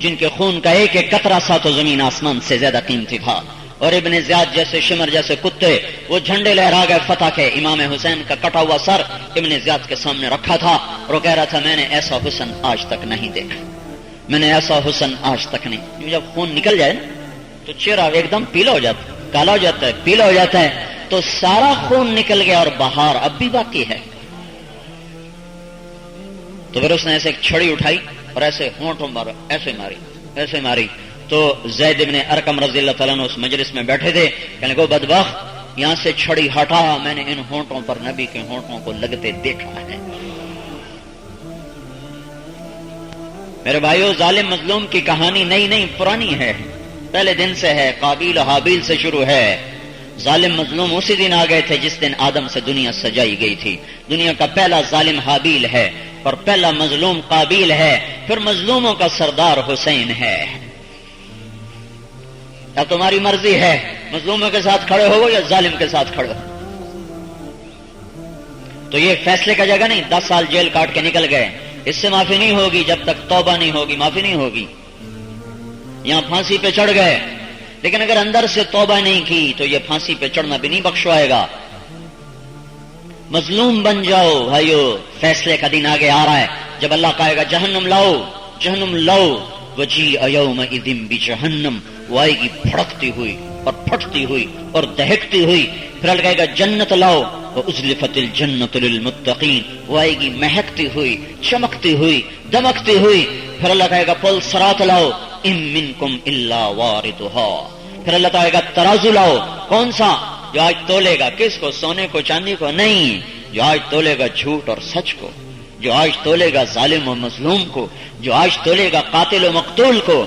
جن کے خون کا ایک ایک قطرہ ساتھ و زمین آسمان سے زیادہ قیمتی تھا، اور ابن زیاد جیسے شمر جیسے کتے وہ جھنڈے لہرا گئے فتح کے۔ امام حسین کا کٹا ہوا سر ابن زیاد کے سامنے رکھا تھا اور وہ کہہ رہا تھا میں نے ایسا حسن آج تک نہیں دیکھا، میں نے ایسا حسن آج تک نہیں۔ جب خون نکل جائے تو چہرہ ایک دم پیلا ہو جاتا ہے، کالا ہو جاتا ہے، پیلا ہو جاتا ہے، تو سارا خون نکل گیا اور بہار اب بھی باقی ہے۔ تو پھر اس نے ایسے ایک چھڑی اٹھائی اور ایسے ہونٹوں مارا، ایسے ماری تو زید بن ارقم رضی اللہ تعالیٰ عنہ اس مجلس میں بیٹھے تھے، کہنے کو بدبخت یہاں سے چھڑی ہٹا، میں نے ان ہونٹوں پر نبی کے ہونٹوں کو لگتے دیکھا ہے۔ میرے بھائیو ظالم مظلوم کی کہانی نئی نہیں پرانی ہے، پہلے دن سے ہے، قابیل و حابیل سے شروع ہے۔ ظالم مظلوم اسی دن آ گئے تھے جس دن آدم سے دنیا سجائی گئی تھی۔ دنیا کا پہلا ظالم حابیل ہے اور پہلا مظلوم قابیل ہے، پھر مظلوموں کا سردار حسین ہے۔ اب تمہاری مرضی ہے مظلوموں کے ساتھ کھڑے ہو یا ظالم کے ساتھ کھڑے ہو۔ تو یہ فیصلے کا جگہ نہیں، 10 سال جیل کاٹ کے نکل گئے، اس سے معافی نہیں ہوگی جب تک توبہ نہیں ہوگی، معافی نہیں ہوگی۔ یہاں پھانسی پہ چڑھ گئے، لیکن اگر اندر سے توبہ نہیں کی تو یہ پھانسی پہ چڑھنا بھی نہیں بخشوائے گا۔ مظلوم بن جاؤ بھائیو، فیصلے کا دن آگے آ رہا ہے جب اللہ کہے گا جہنم لاؤ، جہنم لاؤ، وجیء یومئذ بجہنم، وہ آئے گی بھڑکتی ہوئی اور پھٹتی ہوئی اور دہکتی ہوئی۔ پھر اللہ کہے گا جنت لاؤ، وازلفت الجنت للمتقین، وہ آئے گی مہکتی ہوئی، چمکتی ہوئی، دمکتی ہوئی۔ پھر اللہ کہے گا پل صراط لاؤ، ان منکم الا واردھا۔ پھر اللہ کہے گا ترازو لاؤ، کون سا؟ جو آج تولے گا کس کو؟ سونے کو، چاندی کو نہیں، جو آج تولے گا جھوٹ اور سچ کو، جو آج تولے گا ظالم و مظلوم کو، جو آج تولے گا قاتل و مقتول کو،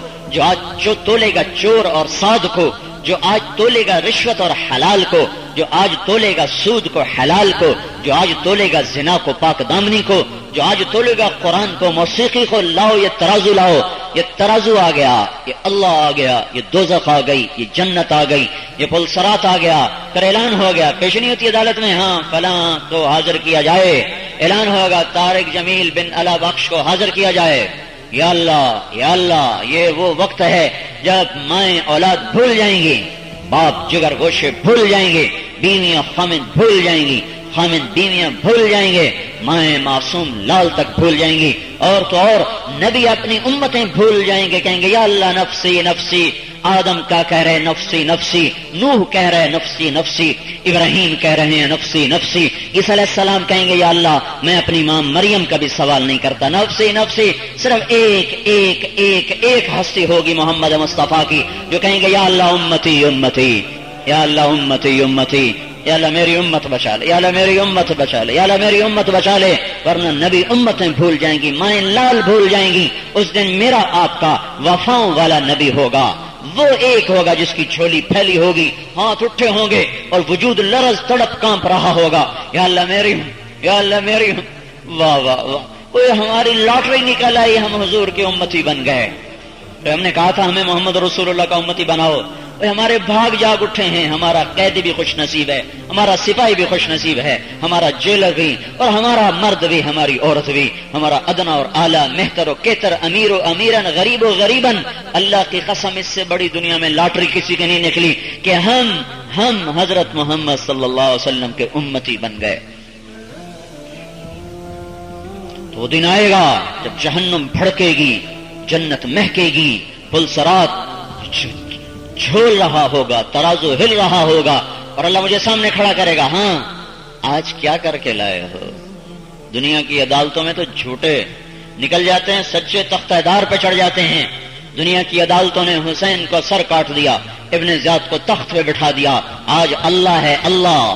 جو تولے گا چور اور سعد کو، جو آج تولے گا رشوت اور حلال کو، جو آج تولے گا سود کو حلال کو، جو آج تولے گا زنا کو پاک دامنی کو، جو آج تولے گا قرآن کو موسیقی کو، لاؤ یہ ترازو لاؤ۔ یہ ترازو آ گیا، یہ اللہ آ گیا، یہ دوزخ آ گئی، یہ جنت آ گئی، یہ پل صراط آ گیا۔ پھر اعلان ہو گیا، پیش نہیں ہوتی عدالت میں، ہاں فلاں کو حاضر کیا جائے، اعلان ہوگا طارق جمیل بن علا بخش کو حاضر کیا جائے۔ یا اللہ یا اللہ، یہ وہ وقت ہے جب مائیں اولاد بھول جائیں گی، باپ جگر گوشے بھول جائیں گے، بیویاں خامند بھول جائیں گی، خامند بیویاں بھول جائیں گے، مائیں معصوم لال تک بھول جائیں گی، اور تو اور نبی اپنی امتیں بھول جائیں گے، کہیں گے یا اللہ نفسی نفسی۔ آدم کا کہہ رہے نفسی نفسی، نوح کہہ رہے نفسی نفسی، ابراہیم کہہ رہے ہیں نفسی نفسی، عیسیٰ علیہ السلام کہیں گے یا اللہ میں اپنی ماں مریم کا بھی سوال نہیں کرتا، نفسی نفسی۔ صرف ایک ایک ایک ایک ہستی ہوگی محمد مصطفیٰ کی جو کہیں گے یا اللہ امتی امتی، یا اللہ امتی امتی، یا اللہ میری امت بچا لے، یا اللہ میری امت بچا لے، یا اللہ میری امت بچا لے، ورنہ نبی امتیں بھول جائیں گی، مائیں لال بھول جائیں گی۔ اس دن میرا آپ کا وفاؤں والا نبی ہوگا، وہ ایک ہوگا جس کی جھولی پھیلی ہوگی، ہاتھ اٹھے ہوں گے اور وجود لرز تڑپ کانپ رہا ہوگا، یا اللہ میری، یا اللہ میری۔ واہ واہ واہ، وہ ہماری لاٹری نکل آئی، ہم حضور کے امتی بن گئے۔ تو ہم نے کہا تھا ہمیں محمد رسول اللہ کا امتی بناؤ، ہمارے بھاگ جاگ اٹھے ہیں، ہمارا قیدی بھی خوش نصیب ہے، ہمارا سپاہی بھی خوش نصیب ہے، ہمارا جیلر بھی، اور ہمارا مرد بھی، ہماری عورت بھی، ہمارا ادنا اور اعلیٰ، مہتر و کیتر، امیر و امیرن، غریب و غریبن۔ اللہ کی قسم اس سے بڑی دنیا میں لاٹری کسی کی نہیں نکلی کہ ہم حضرت محمد صلی اللہ علیہ وسلم کے امتی بن گئے۔ تو وہ دن آئے گا جب جہنم بھڑکے گی، جنت مہکے گی، پلسرات جھول رہا ہوگا، ترازو ہل رہا ہوگا، اور اللہ مجھے سامنے کھڑا کرے گا، ہاں آج کیا کر کے لائے ہو؟ دنیا کی عدالتوں میں تو جھوٹے نکل جاتے ہیں، سچے تختہ دار پہ چڑھ جاتے ہیں۔ دنیا کی عدالتوں نے حسین کو سر کاٹ دیا، ابن زیاد کو تخت پہ بٹھا دیا۔ آج اللہ ہے، اللہ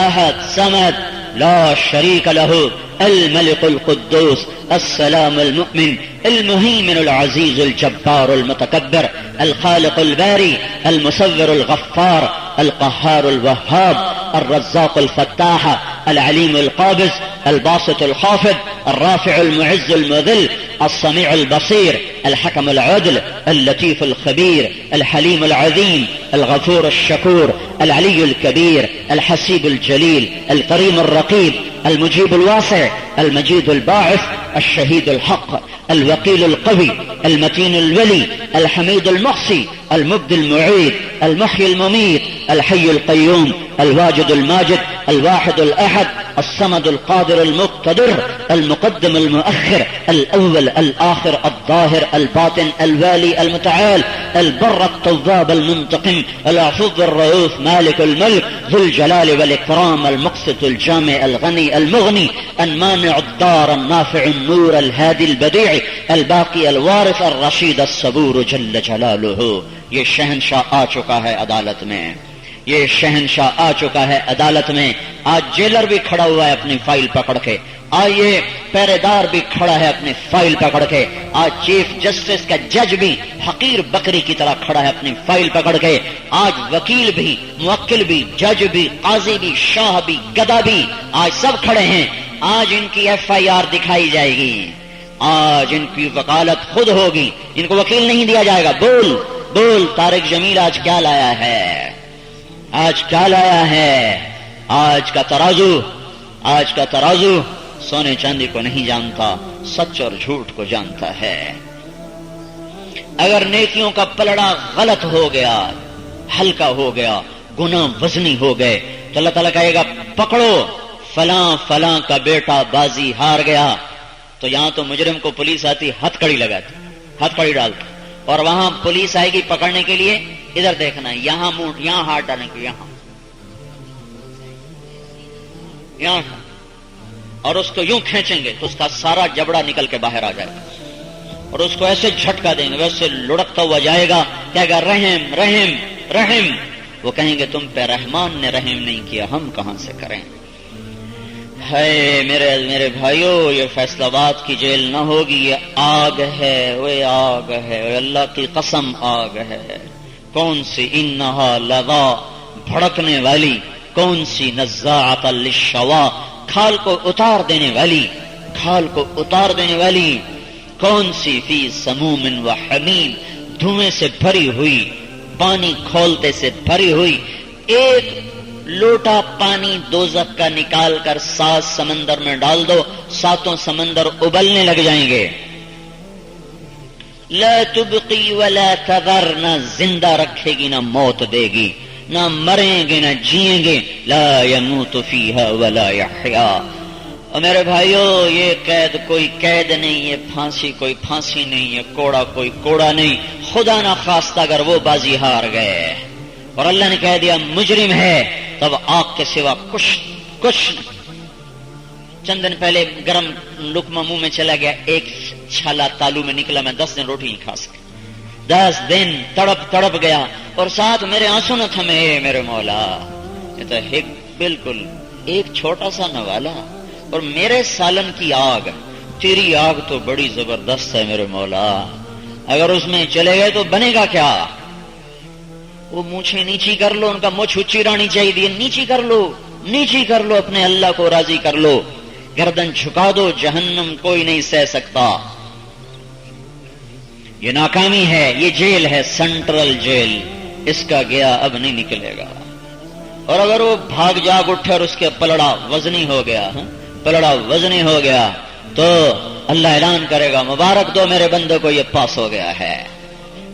احد صمد لا شریک لہ، الملك القدوس السلام المؤمن المهيمن العزيز الجبار المتكبر الخالق الباري المصور الغفار القهار الوهاب الرزاق الفتاح العليم القابض الباسط الخافض الرافع المعز المذل السميع البصير الحكم العدل اللطيف الخبير الحليم العظيم الغفور الشكور العلي الكبير الحسيب الجليل الكريم الرقيب المجيب الواسع المجيد الباعث الشهيد الحق الوكيل القوي المتين الولي الحميد المحصي المبدي المعيد المحيي المميت الحي القيوم الواجد الماجد الواحد الأحد الصمد القادر المقتدر المقدم المؤخر الأول الآخر الظاهر الباطن الوالي المتعال البر التواب المنتقم العفو الرؤوف مالك الملك ذو الجلال والإكرام المقسط الجامع الغني المغني المانع الدار النافع النور الهادي البديع الباقي الوارث الرشيد الصبور جل جلاله۔ یہ شہنشاہ آ چکا ہے عدالت میں، یہ شہنشاہ آ چکا ہے عدالت میں۔ آج جیلر بھی کھڑا ہوا ہے اپنی فائل پکڑ کے، آج یہ پہرے دار بھی کھڑا ہے اپنی فائل پکڑ کے، آج چیف جسٹس کا جج بھی حقیر بکری کی طرح کھڑا ہے اپنی فائل پکڑ کے، آج وکیل بھی، موکل بھی، جج بھی، قاضی بھی، شاہ بھی، گدا بھی، آج سب کھڑے ہیں۔ آج ان کی FIR دکھائی جائے گی، آج ان کی وکالت خود ہوگی، ان کو وکیل نہیں دیا جائے گا۔ بول بول طارق جمیل آج کیا لایا ہے؟ آج کیا لایا ہے؟ آج کا ترازو سونے چاندی کو نہیں جانتا، سچ اور جھوٹ کو جانتا ہے۔ اگر نیکیوں کا پلڑا غلط ہو گیا، ہلکا ہو گیا، گناہ وزنی ہو گئے، تو اللہ تعالیٰ کہے گا پکڑو فلاں فلاں کا بیٹا بازی ہار گیا، تو یہاں تو مجرم کو پولیس آتی ہتھ کڑی لگاتی، ہتھ کڑی ڈالتی، اور وہاں پولیس آئے گی پکڑنے کے لیے، ادھر دیکھنا، یہاں منہ، یہاں ہاتھ ڈالنے کے، یہاں اور اس کو یوں کھینچیں گے تو اس کا سارا جبڑا نکل کے باہر آ جائے گا، اور اس کو ایسے جھٹکا دیں گے، ویسے لڑکتا ہوا جائے گا، کہے گا رحم رحم رحم۔ وہ کہیں گے تم پہ رحمان نے رحم نہیں کیا، ہم کہاں سے کریں؟ ہے میرے بھائیو، یہ فیصلہ آباد کی جیل نہ ہوگی، یہ آگ ہے، وہ آگ ہے، اللہ کی قسم آگ ہے۔ کون سی انہا لظا، بھڑکنے والی، کون سی نزاعۃ للشوا، کھال کو اتار دینے والی، کھال کو اتار دینے والی، کون سی فی سموم و حمیم، دھوئیں سے بھری ہوئی، پانی کھولتے سے بھری ہوئی۔ ایک لوٹا پانی دوزخ کا نکال کر 7 سمندر میں ڈال دو، 7 سمندر ابلنے لگ جائیں گے۔ لا تبقی ولا تذر، نہ زندہ رکھے گی نہ موت دے گی، نہ مریں گے نہ جیئیں گے۔ لا يموت فیہا ولا یحیا۔ اور میرے بھائیو، یہ قید کوئی قید نہیں، یہ پھانسی کوئی پھانسی نہیں، یہ کوڑا کوئی کوڑا نہیں۔ خدا نہ خواستہ اگر وہ بازی ہار گئے اور اللہ نے کہہ دیا مجرم ہے، تب آگ کے سوا کچھ چند دن پہلے گرم لقمہ منہ میں چلا گیا، ایک چھالا تالو میں نکلا، میں 10 دن روٹی نہیں کھا سکا، 10 دن تڑپ گیا، اور ساتھ میرے آنسو نہ تھمے میرے مولا۔ یہ تو بالکل ایک چھوٹا سا نوالا، اور میرے سالن کی آگ، تیری آگ تو بڑی زبردست ہے میرے مولا، اگر اس میں چلے گئے تو بنے گا کیا؟ وہ مونچھیں نیچی کر لو، ان کا مونچھ اچھی رہنی چاہیے، نیچی کر لو، اپنے اللہ کو راضی کر لو، گردن جھکا دو، جہنم کوئی نہیں سہ سکتا۔ یہ ناکامی ہے، یہ جیل ہے، سینٹرل جیل، اس کا گیا اب نہیں نکلے گا. اور اگر وہ بھاگ جاگ اٹھے اور اس کے پلڑا وزنی ہو گیا، پلڑا وزنی ہو گیا، تو اللہ اعلان کرے گا مبارک دو میرے بندے کو، یہ پاس ہو گیا ہے.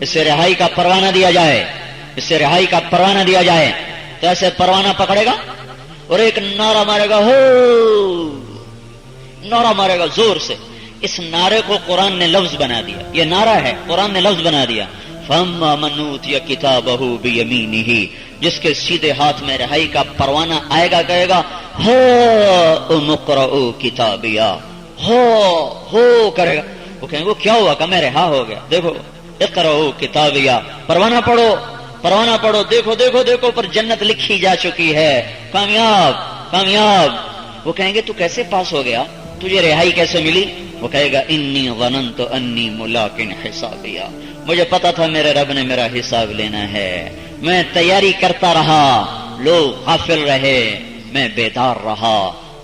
اس سے رہائی کا پروانہ دیا جائے، اس سے رہائی کا پروانہ دیا جائے تو ایسے پروانہ پکڑے گا اور ایک نعرہ مارے گا، ہو نعرہ مارے گا زور سے. اس نعرے کو قرآن نے لفظ بنا دیا، یہ نعرہ ہے قرآن نے لفظ بنا دیا. فَأَمَّا مَنْ أُوتِيَ كِتَابَهُ بِيَمِينِهِ، جس کے سیدھے ہاتھ میں رہائی کا پروانہ آئے گا، کہے گا ہاؤم اقرؤوا کتابیہ، ہو کرے گا. وہ کہیں گے کیا ہوا؟ کہ میں رہا ہو گیا. دیکھو اقرؤوا کتابیہ، پروانہ پڑھو، پروانہ پڑھو، دیکھو دیکھو دیکھو پر جنت لکھی جا چکی ہے، کامیاب کامیاب. وہ کہیں گے تو کیسے پاس ہو گیا، تجھے رہائی کیسے ملی؟ وہ کہے گا انی ظننت انی ملاق حسابیہ، مجھے پتا تھا میرے رب نے میرا حساب لینا ہے، میں تیاری کرتا رہا، لوگ غافل رہے، میں بیدار رہا.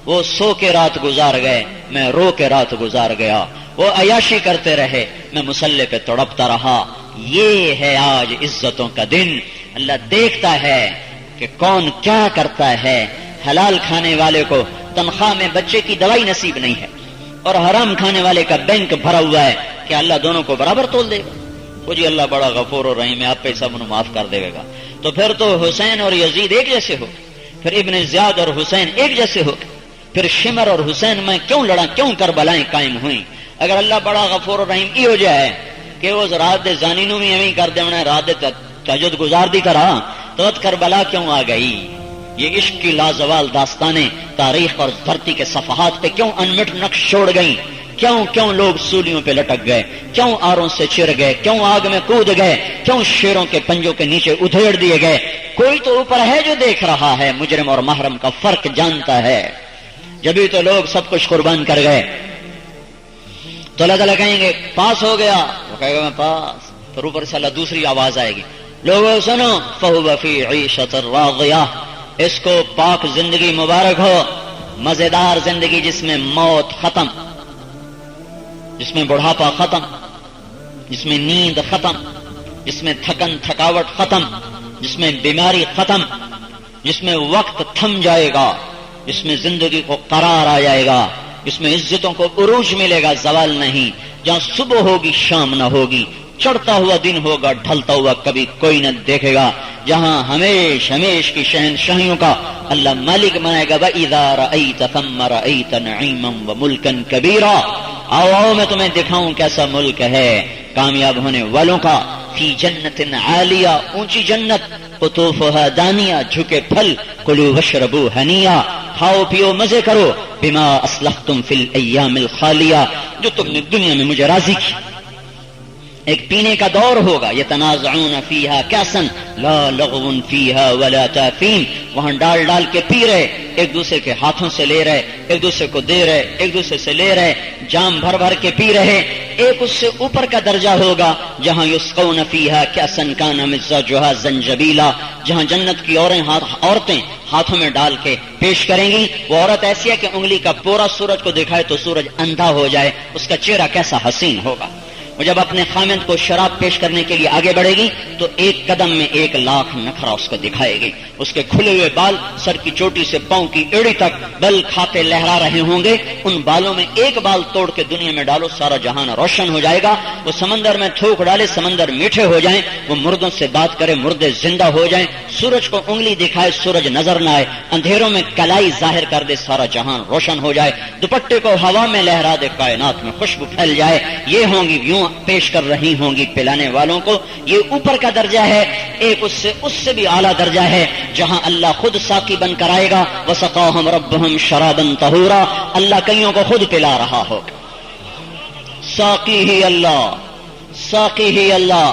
وہ سو کے رات گزار گئے، میں رو کے رات گزار گیا. وہ عیاشی کرتے رہے، میں مصلی پہ تڑپتا رہا. یہ ہے آج عزتوں کا دن. اللہ دیکھتا ہے کہ کون کیا کرتا ہے. حلال کھانے والے کو تنخواہ میں بچے کی دوائی نصیب نہیں ہے، اور حرام کھانے والے کا بینک بھرا ہوا ہے، کہ اللہ دونوں کو برابر تول دے گا. وہ جی اللہ بڑا غفور و رحیم ہے، آپ پہ سب معاف کر دے گا. تو پھر تو حسین اور یزید ایک جیسے ہو، پھر ابن زیاد اور حسین ایک جیسے ہو، پھر شمر اور حسین میں کیوں لڑا، کیوں کربلائیں قائم ہوئیں؟ اگر اللہ بڑا غفور و رحیم ای ہو جائے کہ وہ رات دے زانی نو بھی ایویں کر دے، رات دے تہجد گزار دی کرا، تو کربلا کیوں آ گئی؟ یہ عشق کی لازوال داستانیں تاریخ اور دھرتی کے صفحات پہ کیوں انمٹ نقش چھوڑ گئیں؟ کیوں لوگ سولیوں پہ لٹک گئے، کیوں آروں سے چر گئے، کیوں آگ میں کود گئے، کیوں شیروں کے پنجوں کے نیچے ادھیڑ دیے گئے؟ کوئی تو اوپر ہے جو دیکھ رہا ہے، مجرم اور محرم کا فرق جانتا ہے. جبھی تو لوگ سب کچھ قربان کر گئے. تو اللہ تعالیٰ کہیں گے پاس ہو گیا، وہ کہے گا میں پاس. پھر اوپر سے اللہ دوسری آواز آئے گی، لوگوں سنو فَهُوَ فِي عِيشَةٍ رَاضِيَةٍ، اس کو پاک زندگی مبارک ہو، مزیدار زندگی جس میں موت ختم، جس میں بڑھاپا ختم، جس میں نیند ختم، جس میں تھکن تھکاوٹ ختم، جس میں بیماری ختم، جس میں وقت تھم جائے گا، جس میں زندگی کو قرار آ جائے گا، جس میں عزتوں کو عروج ملے گا، زوال نہیں، جہاں صبح ہوگی شام نہ ہوگی، چڑھتا ہوا دن ہوگا ڈھلتا ہوا کبھی کوئی نہ دیکھے گا، جہاں ہمیش ہمیش کی شہنشاہیوں کا اللہ مالک بنائے گا. وَإِذَا رَأَيْتَ ثَمَّ رَأَيْتَ نَعِيمًا وَمُلْكًا كَبِيرًا، آؤ میں تمہیں دکھاؤں کیسا ملک ہے کامیاب ہونے والوں کا. فی جنت عالیہ، اونچی جنت، قطوفها دانیہ، جھکے پھل، کلوا واشربوا ہنیہ، کھاؤ پیو مزے کرو، بما اسلفتم فی الایام الخالیہ، جو تم نے دنیا میں مجھے راضی کی. ایک پینے کا دور ہوگا، یتنازعون فیہا کاسا لا لغو فیہا ولا تاثیم، وہاں ڈال ڈال کے پی رہے، ایک دوسرے کے ہاتھوں سے لے رہے، ایک دوسرے کو دے رہے، ایک دوسرے سے لے رہے، جام بھر بھر کے پی رہے. ایک اس سے اوپر کا درجہ ہوگا جہاں یسقون فیہا کاسا کان مزاجها زنجبیلا، جہاں جنت کی عورتیں ہاتھوں میں ڈال کے پیش کریں گی. وہ عورت ایسی ہے کہ انگلی کا پورا سورج کو دکھائے تو سورج اندھا ہو جائے، اس کا چہرہ کیسا حسین ہوگا. وہ جب اپنے خامند کو شراب پیش کرنے کے لیے آگے بڑھے گی تو ایک قدم میں 1,00,000 نخرا اس کو دکھائے گی. اس کے کھلے ہوئے بال سر کی چوٹی سے پاؤں کی ایڑی تک بل کھاتے لہرا رہے ہوں گے. ان بالوں میں ایک بال توڑ کے دنیا میں ڈالو، سارا جہان روشن ہو جائے گا. وہ سمندر میں تھوک ڈالے، سمندر میٹھے ہو جائیں. وہ مردوں سے بات کرے، مردے زندہ ہو جائیں. سورج کو انگلی دکھائے، سورج نظر نہ آئے. اندھیروں میں کلائی ظاہر کر دے، سارا جہان روشن ہو جائے. دوپٹے کو ہوا میں لہرا دے، کائنات میں خوشبو پھیل جائے. یہ ہوں گی، یوں پیش کر رہی ہوں گی پلانے والوں کو. یہ اوپر کا درجہ ہے. ایک اس سے بھی اعلیٰ درجہ ہے جہاں اللہ خود ساقی بن کر آئے گا. وسقاہم ربہم شرابا طہورا، اللہ کئیوں کو خود پلا رہا ہو. ساقی ہی اللہ، ساقی ہی اللہ.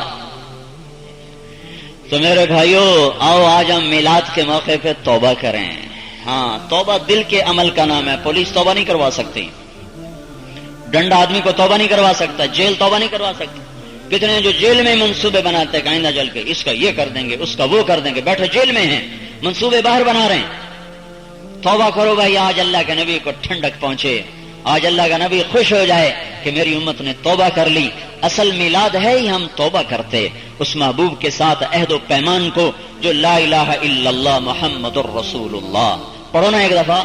تو میرے بھائیو، آؤ آج ہم میلاد کے موقع پہ توبہ کریں. ہاں، توبہ دل کے عمل کا نام ہے. پولیس توبہ نہیں کروا سکتی، ڈنڈا آدمی کو توبہ نہیں کروا سکتا، جیل توبہ نہیں کروا سکتی. کتنے جو جیل میں منصوبے بناتے ہیں، آئندہ جل کے اس کا یہ کر دیں گے، اس کا وہ کر دیں گے، بیٹھے جیل میں ہیں، منصوبے باہر بنا رہے ہیں. توبہ کرو بھائی، آج اللہ کے نبی کو ٹھنڈک پہنچے. آج اللہ کا نبی خوش ہو جائے کہ میری امت نے توبہ کر لی. اصل میلاد ہے ہی ہم توبہ کرتے اس محبوب کے ساتھ عہد و پیمان کو جو لا الہ الا اللہ محمد الرسول اللہ. پڑھو نا ایک دفعہ.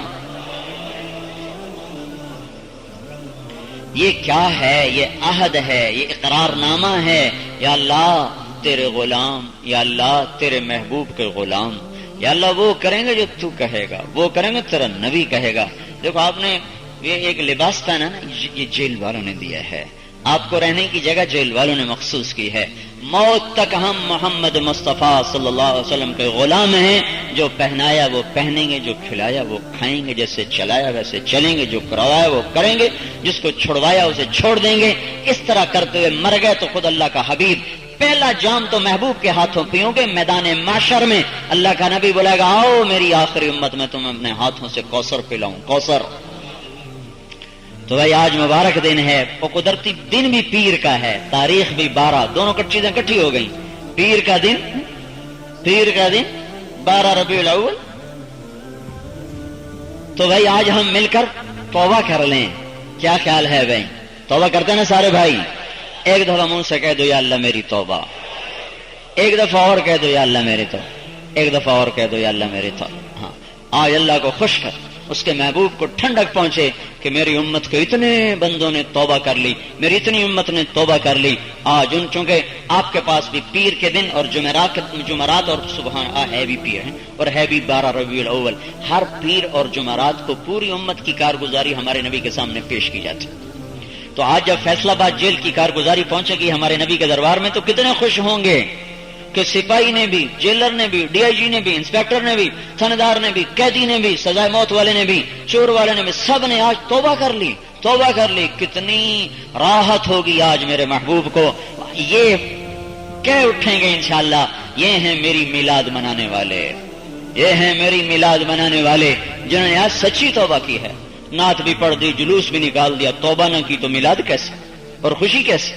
یہ کیا ہے؟ یہ عہد ہے، یہ اقرار نامہ ہے. یا اللہ تیرے غلام، یا اللہ تیرے محبوب کے غلام، یا اللہ وہ کریں گے جو تو کہے گا، وہ کریں گے تیرا نبی کہے گا. دیکھو آپ نے یہ ایک لباس پہنا نا، یہ جیل والوں نے دیا ہے. آپ کو رہنے کی جگہ جیل والوں نے مخصوص کی ہے. موت تک ہم محمد مصطفیٰ صلی اللہ علیہ وسلم کے غلام ہیں. جو پہنایا وہ پہنیں گے، جو کھلایا وہ کھائیں گے، جیسے چلایا ویسے چلیں گے، جو کروایا وہ کریں گے، جس کو چھڑوایا اسے چھوڑ دیں گے. اس طرح کرتے ہوئے مر گئے تو خود اللہ کا حبیب پہلا جام تو محبوب کے ہاتھوں پیو گے. میدان معشر میں اللہ کا نبی بولے گا آؤ میری آخری امت میں تمہیں اپنے ہاتھوں سے کوثر پلاؤں، کوثر. تو بھائی آج مبارک دن ہے، وہ قدرتی دن بھی پیر کا ہے، تاریخ بھی 12، دونوں چیزیں اکٹھی ہو گئی. پیر کا دن 12 ربیع الاول. تو بھائی آج ہم مل کر توبہ کر لیں. کیا خیال ہے بھائی؟ توبہ کرتے نا سارے بھائی؟ ایک دفعہ منہ سے کہہ دو یا اللہ میری توبہ. ایک دفعہ اور کہہ دو یا اللہ میری توبہ. ایک دفعہ اور کہہ دو یا اللہ میری توبہ. ہاں آج اللہ کو خوش کر، اس کے محبوب کو ٹھنڈک پہنچے کہ میری امت کے اتنے بندوں نے توبہ کر لی، میری اتنی امت نے توبہ کر لی. آج ان چونکہ آپ کے پاس بھی پیر کے دن اور جمعرات اور سبحان ہے بھی پیر ہیں اور ہے بھی 12 ربیع الاول. ہر پیر اور جمعرات کو پوری امت کی کارگزاری ہمارے نبی کے سامنے پیش کی جاتی. تو آج جب فیصل آباد جیل کی کارگزاری پہنچے گی ہمارے نبی کے دربار میں تو کتنے خوش ہوں گے کہ سپاہی نے بھی، جیلر نے بھی، ڈی آئی جی نے بھی، انسپیکٹر نے بھی، تھانے نے بھی، قیدی نے بھی، سزائے موت والے نے بھی، چور والے نے بھی، سب نے آج توبہ کر لی. توبہ کر لی. کتنی راحت ہوگی آج میرے محبوب کو. یہ کہہ اٹھیں گے انشاءاللہ یہ ہیں میری میلاد منانے والے، یہ ہیں میری میلاد منانے والے جنہوں نے آج سچی توبہ کی ہے. نعت بھی پڑھ دی، جلوس بھی نکال دیا، توبہ نہ کی تو میلاد کیسے اور خوشی کیسے؟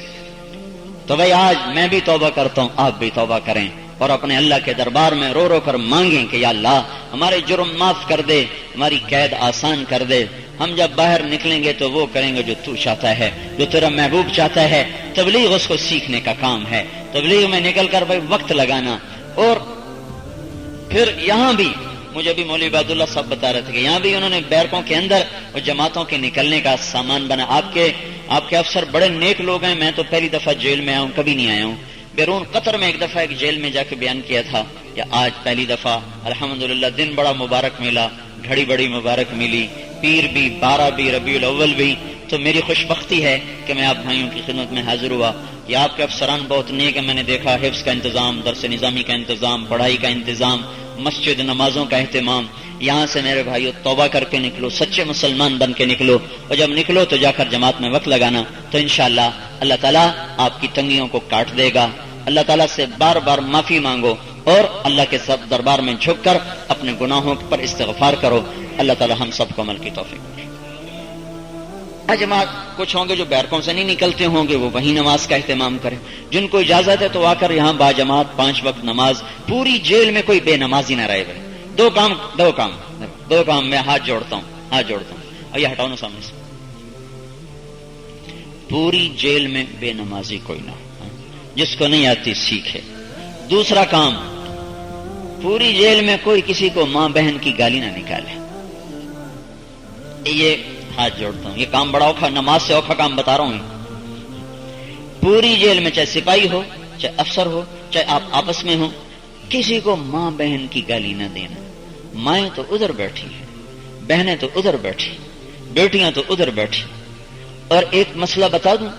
تو بھائی آج میں بھی توبہ کرتا ہوں، آپ بھی توبہ کریں اور اپنے اللہ کے دربار میں رو رو کر مانگیں کہ یا اللہ ہمارے جرم معاف کر دے، ہماری قید آسان کر دے. ہم جب باہر نکلیں گے تو وہ کریں گے جو تو چاہتا ہے، جو تیرا محبوب چاہتا ہے. تبلیغ اس کو سیکھنے کا کام ہے. تبلیغ میں نکل کر بھائی وقت لگانا. اور پھر یہاں بھی مجھے بھی مولوی عباد اللہ صاحب بتا رہے تھے کہ یہاں بھی انہوں نے بیرکوں کے اندر اور جماعتوں کے نکلنے کا سامان بنا. آپ کے افسر بڑے نیک لوگ ہیں. میں تو پہلی دفعہ جیل میں آیا ہوں، کبھی نہیں آیا ہوں. بیرون قطر میں ایک دفعہ ایک جیل میں جا کے بیان کیا تھا، یا آج پہلی دفعہ الحمدللہ دن بڑا مبارک ملا، گھڑی بڑی مبارک ملی، پیر بھی 12 بھی ربیع الاول بھی. تو میری خوش بختی ہے کہ میں آپ بھائیوں کی خدمت میں حاضر ہوا. یہ آپ کے افسران بہت نیک ہیں. میں نے دیکھا حفظ کا انتظام، درس نظامی کا انتظام، پڑھائی کا انتظام، مسجد نمازوں کا اہتمام. یہاں سے میرے بھائیو توبہ کر کے نکلو، سچے مسلمان بن کے نکلو. اور جب نکلو تو جا کر جماعت میں وقت لگانا تو انشاءاللہ اللہ تعالیٰ آپ کی تنگیوں کو کاٹ دے گا. اللہ تعالیٰ سے بار بار معافی مانگو اور اللہ کے سب دربار میں جھک کر اپنے گناہوں پر استغفار کرو. اللہ تعالیٰ ہم سب کو عمل کی توفیق دے. جماعت کچھ ہوں گے جو بیرکوں سے نہیں نکلتے ہوں گے، وہ وہیں نماز کا اہتمام کریں. جن کو اجازت ہے تو آ کر یہاں با جماعت 5 وقت نماز. پوری جیل میں کوئی بے نمازی نہ رہے. بھائی دو کام میں ہاتھ جوڑتا ہوں. اور یہ ہٹاؤ نا سامنے سے. پوری جیل میں بے نمازی کوئی نہ، جس کو نہیں آتی سیکھے. دوسرا کام، پوری جیل میں کوئی کسی کو ماں بہن کی گالی نہ نکالے. یہ ہاتھ جوڑتا ہوں. یہ کام بڑا اوکھا، نماز سے اوکھا کام بتا رہا ہوں. پوری جیل میں چاہے سپاہی ہو، چاہے افسر ہو، چاہے آپ آپس میں ہو، کسی کو ماں بہن کی گالی نہ دینا. مائیں تو ادھر بیٹھی ہیں، بہنیں تو ادھر بیٹھی، بیٹیاں تو ادھر بیٹھی. اور ایک مسئلہ بتا دوں،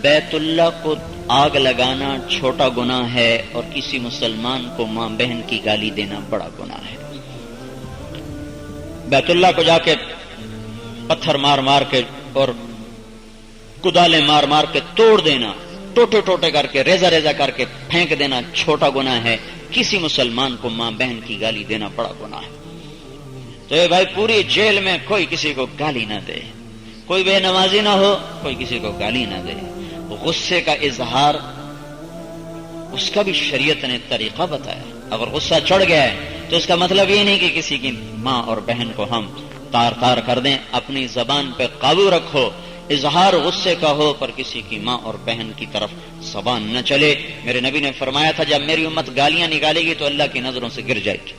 بیت اللہ کو آگ لگانا چھوٹا گناہ ہے اور کسی مسلمان کو ماں بہن کی گالی دینا بڑا گناہ ہے. بیت اللہ کو جا کے پتھر مار مار کے اور کدالیں مار مار کے توڑ دینا، ٹوٹے ٹوٹے کر کے ریزہ ریزہ کر کے پھینک دینا چھوٹا گناہ ہے. کسی مسلمان کو ماں بہن کی گالی دینا بڑا گناہ ہے. تو اے بھائی پوری جیل میں کوئی کسی کو گالی نہ دے، کوئی بے نمازی نہ ہو، کوئی کسی کو گالی نہ دے. غصے کا اظہار اس کا بھی شریعت نے طریقہ بتایا. اگر غصہ چڑھ گیا ہے تو اس کا مطلب یہ نہیں کہ کسی کی ماں اور بہن کو ہم تار تار کر دیں. اپنی زبان پہ قابو رکھو. اظہار غصے کا ہو پر کسی کی ماں اور بہن کی طرف زبان نہ چلے. میرے نبی نے فرمایا تھا جب میری امت گالیاں نکالے گی تو اللہ کی نظروں سے گر جائے گی.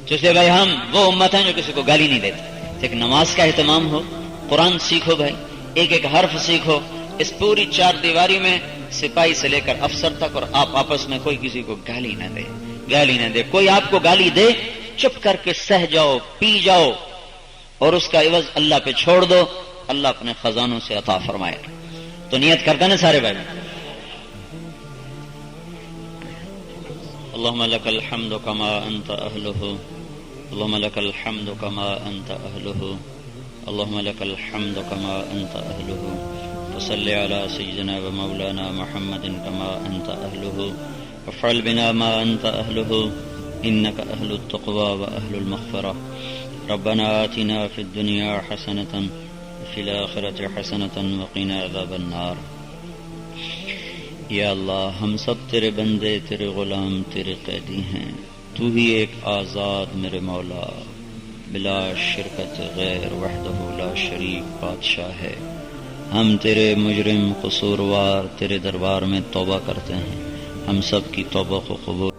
جیسے بھائی ہم وہ امت ہیں جو کسی کو گالی نہیں دیتے. ایک نماز کا اہتمام ہو, قرآن سیکھو بھائی, ایک ایک حرف سیکھو. اس پوری چار دیواری میں سپاہی سے لے کر افسر تک اور آپ آپس میں کوئی کسی کو گالی نہ دے, گالی نہ دے. کوئی آپ کو گالی دے چپ کر کے سہ جاؤ, پی جاؤ اور اس کا عوض اللہ پہ چھوڑ دو. اللہ اپنے خزانوں سے عطا فرمائے. تو نیت کرتا نا سارے بھائی. اللهم لك الحمد كما أنت أهله, اللهم لك الحمد كما أنت أهله, اللهم لك الحمد كما أنت أهله. وصل على سيدنا ومولانا محمد كما أنت أهله, وافعل بنا ما أنت أهله, إنك أهل التقوى وأهل المغفرة. ربنا آتنا في الدنيا حسنة وفي الآخرة حسنة وقنا عذاب النار. یا اللہ ہم سب تیرے بندے, تیرے غلام, تیرے قیدی ہیں. تو ہی ایک آزاد میرے مولا بلا شرکت غیر وحدہ لا شریک بادشاہ ہے. ہم تیرے مجرم قصوروار تیرے دربار میں توبہ کرتے ہیں. ہم سب کی توبہ کو قبول